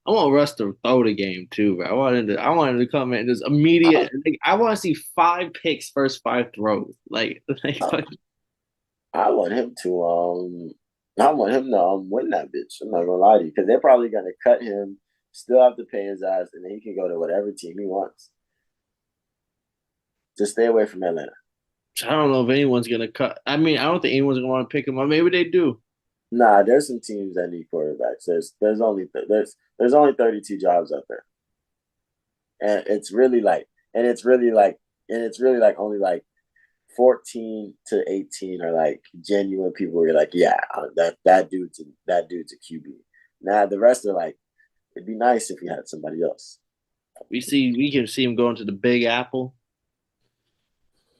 I want Russ to throw the game too, bro. I wanted to come in just immediate. Like, I want to see 5 picks first 5 throws. I want him to win that bitch. I'm not gonna lie to you because they're probably gonna cut him, still have to pay his ass, and then he can go to whatever team he wants. Just stay away from Atlanta. I don't know if anyone's gonna cut. I mean, I don't think anyone's gonna want to pick him up. Maybe they do. Nah, there's some teams that need quarterbacks. There's only 32 jobs out there, and it's really like only like 14 to 18 are like genuine people where you're like, yeah, that dude's a QB. Now the rest are like, it'd be nice if you had somebody else. We can see him going to the Big Apple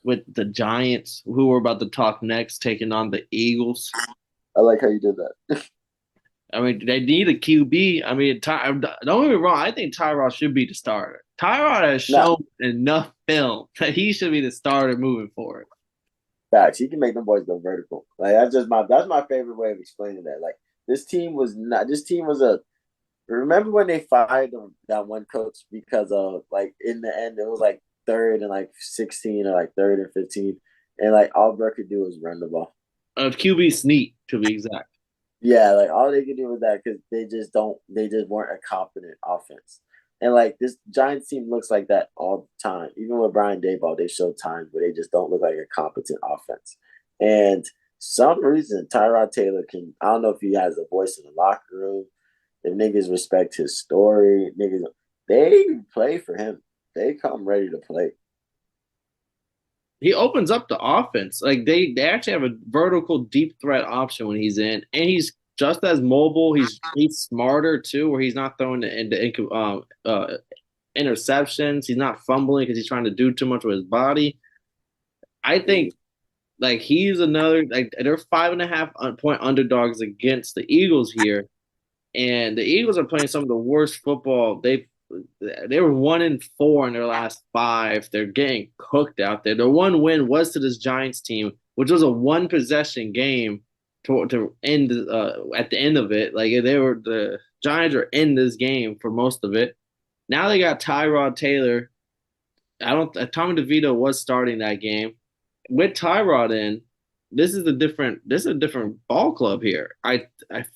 with the Giants, who we're about to talk next, taking on the Eagles. I like how you did that. I mean, they need a QB. I mean, don't get me wrong. I think Tyrod should be the starter. Tyrod has shown enough film that he should be the starter moving forward. Facts. He can make them boys go vertical. Like that's my favorite way of explaining that. Like this team was a remember when they fired that one coach because of like in the end it was like third and like 16 or like third and 15 and like all Burke could do was run the ball. QB sneak to be exact. Yeah, like all they could do was that because they just weren't a competent offense. And like this Giants team looks like that all the time. Even with Brian Daboll, they show times where they just don't look like a competent offense. And some reason Tyrod Taylor can I don't know if he has a voice in the locker room. If niggas respect his story, niggas they play for him. They come ready to play. He opens up the offense. Like they actually have a vertical deep threat option when he's in, and he's just as mobile. He's smarter too, where he's not throwing interceptions. He's not fumbling because he's trying to do too much with his body. I think like he's another like they're 5.5 point underdogs against the Eagles here, and the Eagles are playing some of the worst football they were 1-4 in their last five. They're getting cooked out there. Their one win was to this Giants team, which was a one possession game to end at the end of it. Like the Giants are in this game for most of it. Now they got Tyrod Taylor. I don't. Tommy DeVito was starting that game with Tyrod in. This is a different ball club here. I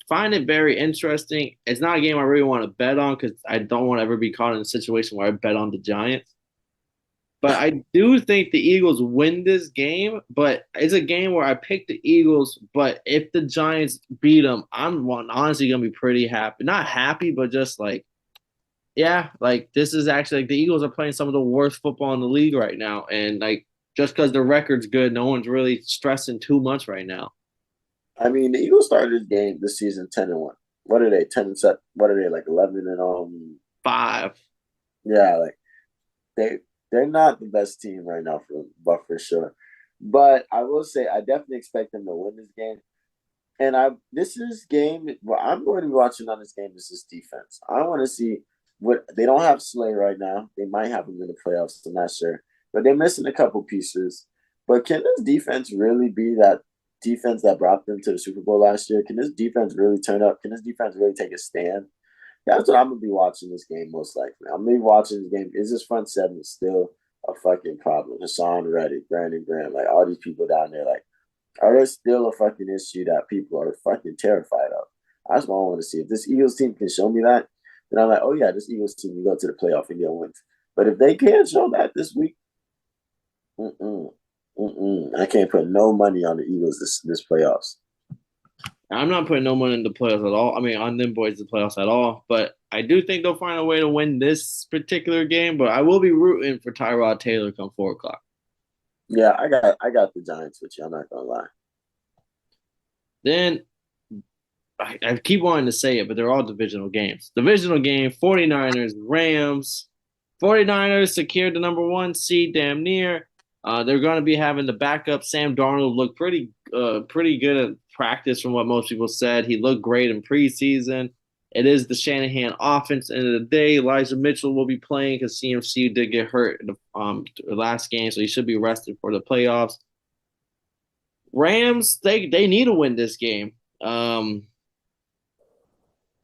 find it very interesting. It's not a game I really want to bet on because I don't want to ever be caught in a situation where I bet on the Giants. But I do think the Eagles win this game. But it's a game where I pick the Eagles. But if the Giants beat them, I'm honestly gonna be pretty happy. Not happy, but just like yeah, like this is actually like the Eagles are playing some of the worst football in the league right now, and like just because the record's good, no one's really stressing too much right now. I mean, the Eagles started this season 10-1. What are they? 10 and 7. What are they like 11 and 5. Yeah, like they they're not the best team right now but for sure. But I will say I definitely expect them to win this game. And I this is game what I'm going to be watching on this game is this defense. I want to see what they don't have Slay right now. They might have him in the playoffs. I'm not sure, but they're missing a couple pieces. But can this defense really be that defense that brought them to the Super Bowl last year? Can this defense really turn up? Can this defense really take a stand? That's what I'm gonna be watching this game most likely. I'm gonna be watching this game. Is this front seven still a fucking problem? Hassan Reddick, Brandon Graham, like all these people down there, like are there still a fucking issue that people are fucking terrified of? That's what I want to see. If this Eagles team can show me that, then I'm like, oh yeah, this Eagles team can go to the playoff and get wins. But if they can't show that this week, mm-mm, I can't put no money on the Eagles this playoffs. I'm not putting no money in the playoffs at all. I mean, on them boys the playoffs at all. But I do think they'll find a way to win this particular game. But I will be rooting for Tyrod Taylor come 4 o'clock. Yeah, I got the Giants with you. I'm not gonna lie. Then I keep wanting to say it, but they're all divisional games. Divisional game, 49ers, Rams. 49ers secured the number one seed damn near. They're going to be having the backup. Sam Darnold look pretty good at practice from what most people said. He looked great in preseason. It is the Shanahan offense. End of the day, Elijah Mitchell will be playing because CMC did get hurt in the last game, so he should be rested for the playoffs. Rams, they need to win this game.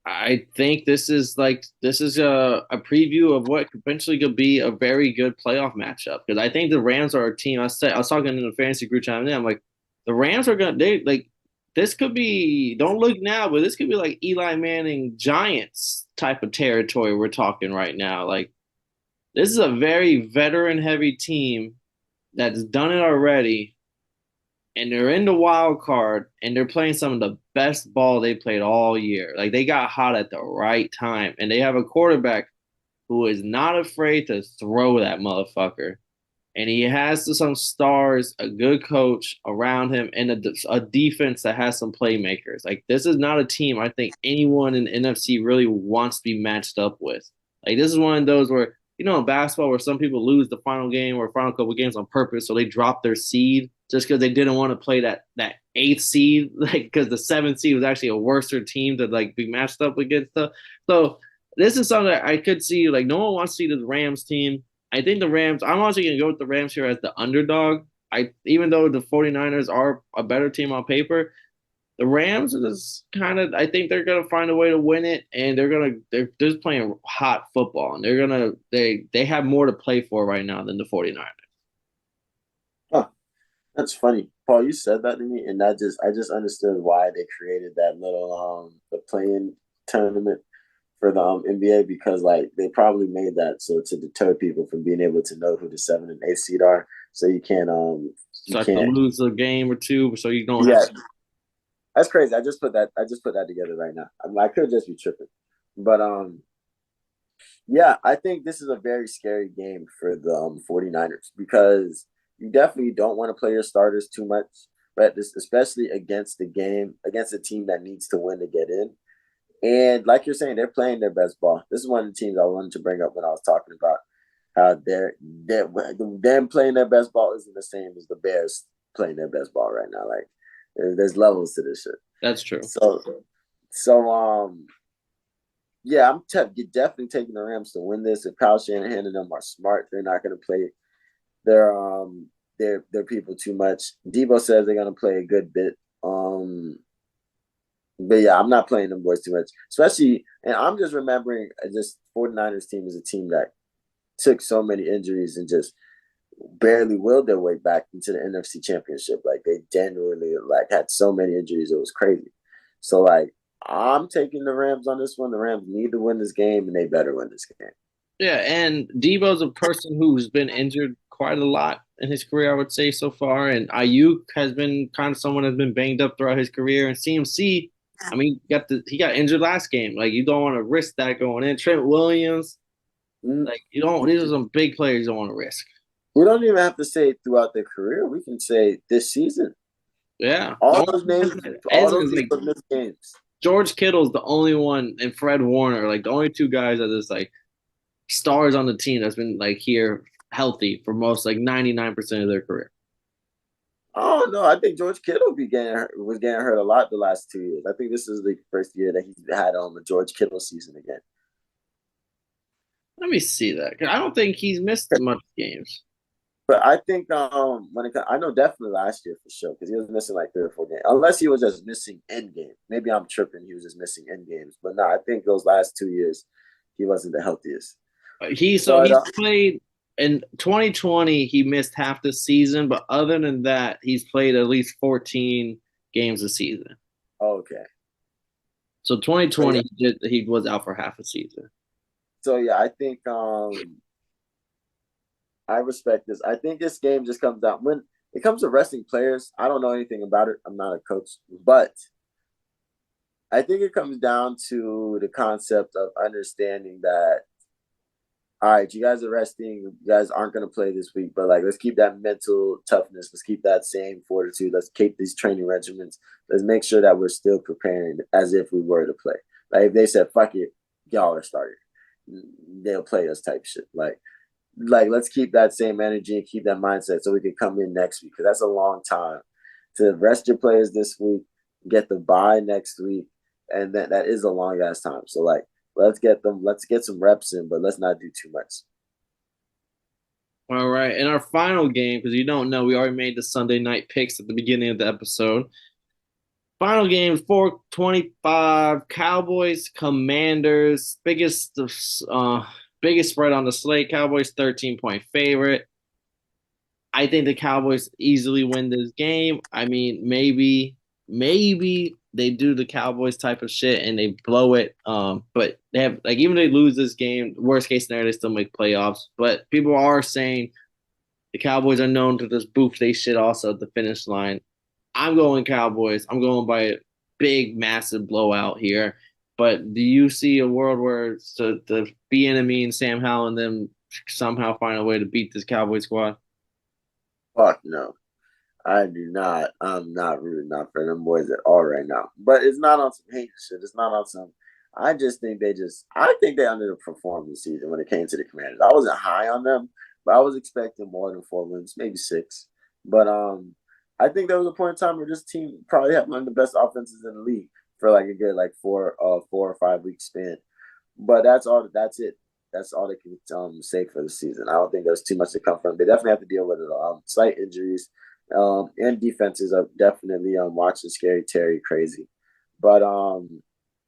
I think this is a preview of what potentially could be a very good playoff matchup because I think the Rams are a team. I was talking in the fantasy group chat and I'm like the Rams are gonna they like this could be don't look now, but this could be like Eli Manning Giants type of territory we're talking right now. Like this is a very veteran heavy team that's done it already and they're in the wild card and they're playing some of the best ball they played all year. Like they got hot at the right time and they have a quarterback who is not afraid to throw that motherfucker. And he has some stars, a good coach around him, and a defense that has some playmakers. Like this is not a team I think anyone in the NFC really wants to be matched up with. Like this is one of those where in basketball where some people lose the final game or final couple games on purpose, so they drop their seed just because they didn't want to play that eighth seed, like because the seventh seed was actually a worser team to like be matched up against. So this is something that I could see. Like no one wants to see the Rams team. I think the Rams. I'm also gonna go with the Rams here as the underdog. I even though the 49ers are a better team on paper, the Rams is kind of I think they're gonna find a way to win it, and they're just playing hot football, and they have more to play for right now than the 49ers. Huh, that's funny. Paul, you said that to me, and I just understood why they created that little the playing tournament for the NBA because like they probably made that so to deter people from being able to know who the 7 and 8 seed are. So you So I have to can't lose a game or two, so you don't have yeah, to. that's crazy. I just put that together right now. I could just be tripping. But yeah, I think this is a very scary game for the 49ers because you definitely don't want to play your starters too much, but this especially against a team that needs to win to get in. And like you're saying, they're playing their best ball. This is one of the teams I wanted to bring up when I was talking about how they're them playing their best ball isn't the same as the Bears playing their best ball right now. Like there's levels to this shit. That's true. So yeah, definitely taking the Rams to win this. If Kyle Shanahan and them are smart, they're not going to play their their people too much. Debo says they're going to play a good bit. But yeah, I'm not playing them boys too much. Especially, and I'm just remembering this 49ers team is a team that took so many injuries and just barely willed their way back into the NFC Championship. Like they genuinely like had so many injuries, it was crazy. So like I'm taking the Rams on this one. The Rams need to win this game, and they better win this game. Yeah, and Debo's a person who's been injured quite a lot in his career, I would say so far. And Ayuk has been kind of someone that's been banged up throughout his career. And CMC, I mean, he got injured last game. Like you don't want to risk that going in. Trent Williams, Mm. like you don't. These are some big players you don't want to risk. We don't even have to say throughout their career. We can say this season. Yeah, the All only those names, all is those like people missed games. George Kittle's the only one, and Fred Warner, like the only two guys that is like stars on the team that's been like here healthy for most like 99% of their career. Oh no, I think George Kittle was getting hurt a lot the last 2 years. I think this is the first year that he's had a George Kittle season again. Let me see that. 'Cause I don't think he's missed much games. But I think I know definitely last year for sure because he was missing like 3 or 4 games, unless he was just missing end game. Maybe I'm tripping. He was just missing end games, but no, I think those last 2 years he wasn't the healthiest. But He's played in 2020. He missed half the season, but other than that, he's played at least 14 games a season. okay, So so yeah, 2020, he was out for half a season. I think I respect this. I think this game just comes down when it comes to resting players. I don't know anything about it. I'm not a coach, but I think it comes down to the concept of understanding that all right, you guys are resting. You guys aren't going to play this week, but like, let's keep that mental toughness. Let's keep that same fortitude. Let's keep these training regimens. Let's make sure that we're still preparing as if we were to play. Like, if they said, fuck it, y'all are starting, they'll play us type shit. Like, let's keep that same energy and keep that mindset so we can come in next week because that's a long time to rest your players this week, get the bye next week, and that is a long ass time. So, like, let's get some reps in, but let's not do too much. All right. In our final game, because you don't know, we already made the Sunday night picks at the beginning of the episode. Final game, 425, Cowboys, Commanders, biggest spread on the slate. Cowboys 13-point favorite. I think the Cowboys easily win this game. I mean, maybe they do the Cowboys type of shit and they blow it. But they have like even if they lose this game, worst case scenario, they still make playoffs. But people are saying the Cowboys are known to just boof they shit also at the finish line. I'm going Cowboys. I'm going by a big, massive blowout here. But do you see a world where the enemy and Sam Howell and them somehow find a way to beat this Cowboy squad? Fuck no. I do not. I'm not rooting out for them boys at all right now. But it's not on some hate shit. It's not on some. I just think I think they underperformed this season when it came to the Commanders. I wasn't high on them, but I was expecting more than 4 wins, maybe six. But I think there was a point in time where this team probably had one of the best offenses in the league for like a good like 4 or 5 week span. But that's all. That's it. That's all they can say for the season. I don't think there's too much to come from. They definitely have to deal with it. Slight injuries, and defenses are definitely watching Scary Terry crazy. But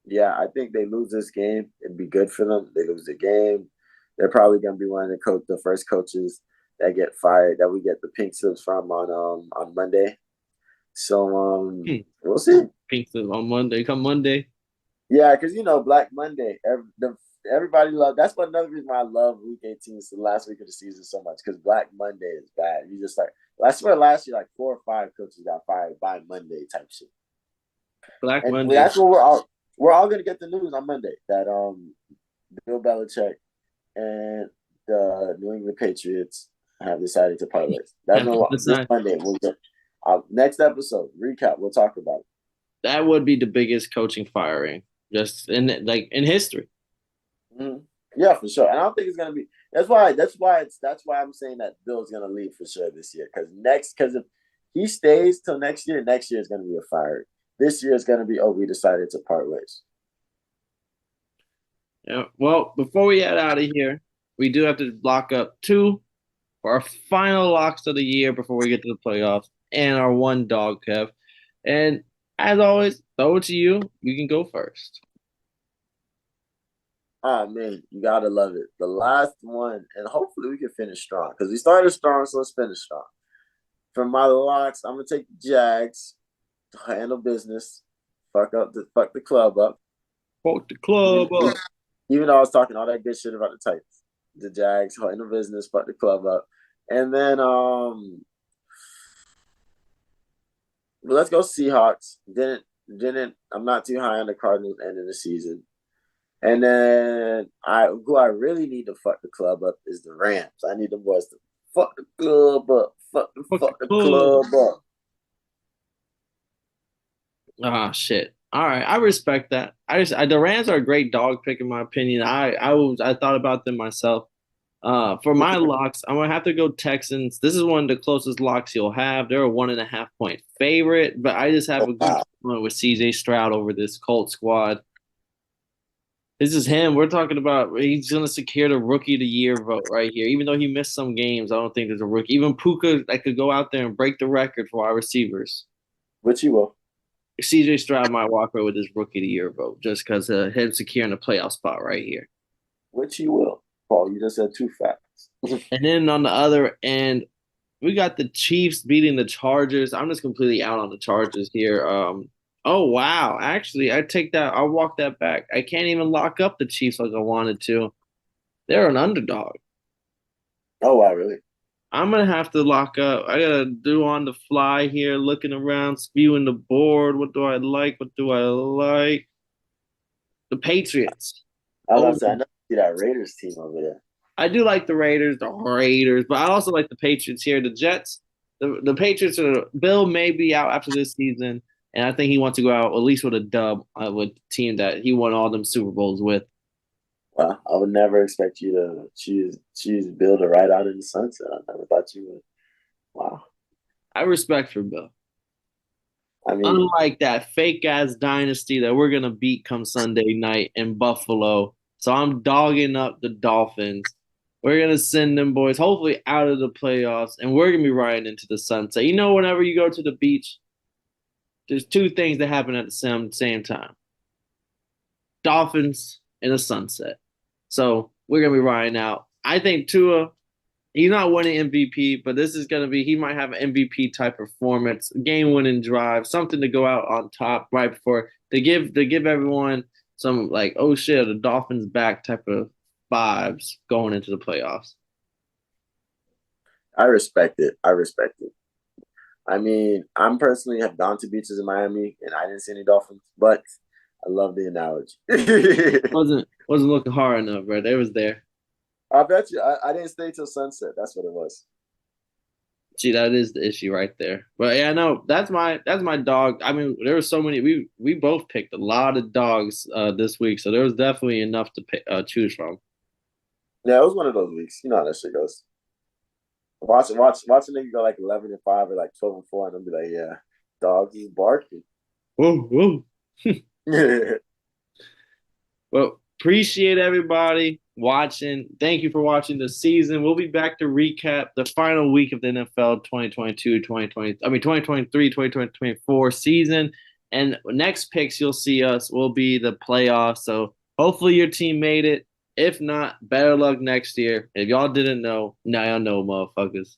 yeah, I think they lose this game. It'd be good for them. They lose the game. They're probably going to be one of the first coaches that get fired that we get the pink slips from on Monday. So we'll see. Pink slip on Monday. Come Monday. Yeah, because Black Monday. Everybody love. That's one another reason why I love Week 18. It's the last week of the season so much because Black Monday is bad. You just like I swear last year like 4 or 5 coaches got fired by Monday type shit. Black And Monday. that's what we're all gonna get the news on Monday that Bill Belichick and the New England Patriots have decided to part ways. That's this Monday. We'll get next episode recap. We'll talk about it. That would be the biggest coaching firing just in history. Mm-hmm. Yeah, for sure. And I don't think it's gonna be. That's why I'm saying that Bill's gonna leave for sure this year. Because if he stays till next year is gonna be a fire. This year is gonna be we decided to part ways. Yeah. Well, before we head out of here, we do have to lock up 2 for our final locks of the year before we get to the playoffs and our one dog, Kev. And as always, throw it to you. You can go first. Oh man, you gotta love it. The last one, and hopefully we can finish strong because we started strong, so let's finish strong. For my locks, I'm gonna take the Jags to handle business, fuck the club up. Fuck the club up. Even though I was talking all that good shit about the Titans, the Jags handle business, fuck the club up, and then let's go Seahawks. Didn't I'm not too high on the Cardinals end of the season. And then who I really need to fuck the club up is the Rams. I need the boys to fuck the club up. Fuck the club up. Ah, shit. All right, I respect that. The Rams are a great dog pick in my opinion. I thought about them myself. For my locks, I'm gonna have to go Texans. This is one of the closest locks you'll have. They're a 1.5 point favorite, but I just have a good one with CJ Stroud over this Colt squad. This is him. We're talking about he's gonna secure the rookie of the year vote right here. Even though he missed some games, I don't think there's a rookie. Even Puka that could go out there and break the record for our receivers. Which he will. CJ Stroud might walk away with his rookie of the year vote just because of him securing a playoff spot right here. Which he will. Paul, you just said 2 facts. And then on the other end, we got the Chiefs beating the Chargers. I'm just completely out on the Chargers here. Oh wow, actually, I take that. I'll walk that back. I can't even lock up the Chiefs like I wanted to. They're an underdog. Oh wow, really? I'm gonna have to lock up. I gotta do on the fly here, looking around, spewing the board. What do I like? What do I like? The Patriots. I was say I know you see that Raiders team over there. I do like the Raiders, but I also like the Patriots here. The Jets, the Patriots are Bill may be out after this season, and I think he wants to go out at least with a dub with the team that he won all them Super Bowls with. Well, I would never expect you to choose Bill to ride out in the sunset. I never thought you would. Wow. I respect for Bill. I mean, unlike that fake ass dynasty that we're gonna beat come Sunday night in Buffalo. So I'm dogging up the Dolphins. We're gonna send them boys hopefully out of the playoffs, and we're gonna be riding into the sunset. You know, whenever you go to the beach, there's 2 things that happen at the same time: Dolphins and a sunset. So we're gonna be riding out. I think Tua, he's not winning MVP, but this is gonna be. He might have an MVP type performance, game-winning drive, something to go out on top right before they give everyone some like, oh shit, the Dolphins back type of vibes going into the playoffs. I respect it. I mean, I'm personally have gone to beaches in Miami and I didn't see any dolphins, but I love the analogy. wasn't looking hard enough, bro. They was there. I bet you I didn't stay till sunset. That's what it was. See, that is the issue right there. But yeah, no, that's my dog. I mean, there were so many. We both picked a lot of dogs this week, so there was definitely enough to choose from. Yeah, it was one of those weeks. You know how that shit goes. Watch a nigga go like 11-5 or like 12-4, and I'll be like, yeah, dogs is barking. Whoa, whoa. Well, appreciate everybody. watching. Thank you for watching the season. We'll be back to recap the final week of the NFL 2023, 2024 season. And next picks you'll see us will be the playoffs. So hopefully your team made it. If not, better luck next year. If y'all didn't know, now y'all know, motherfuckers.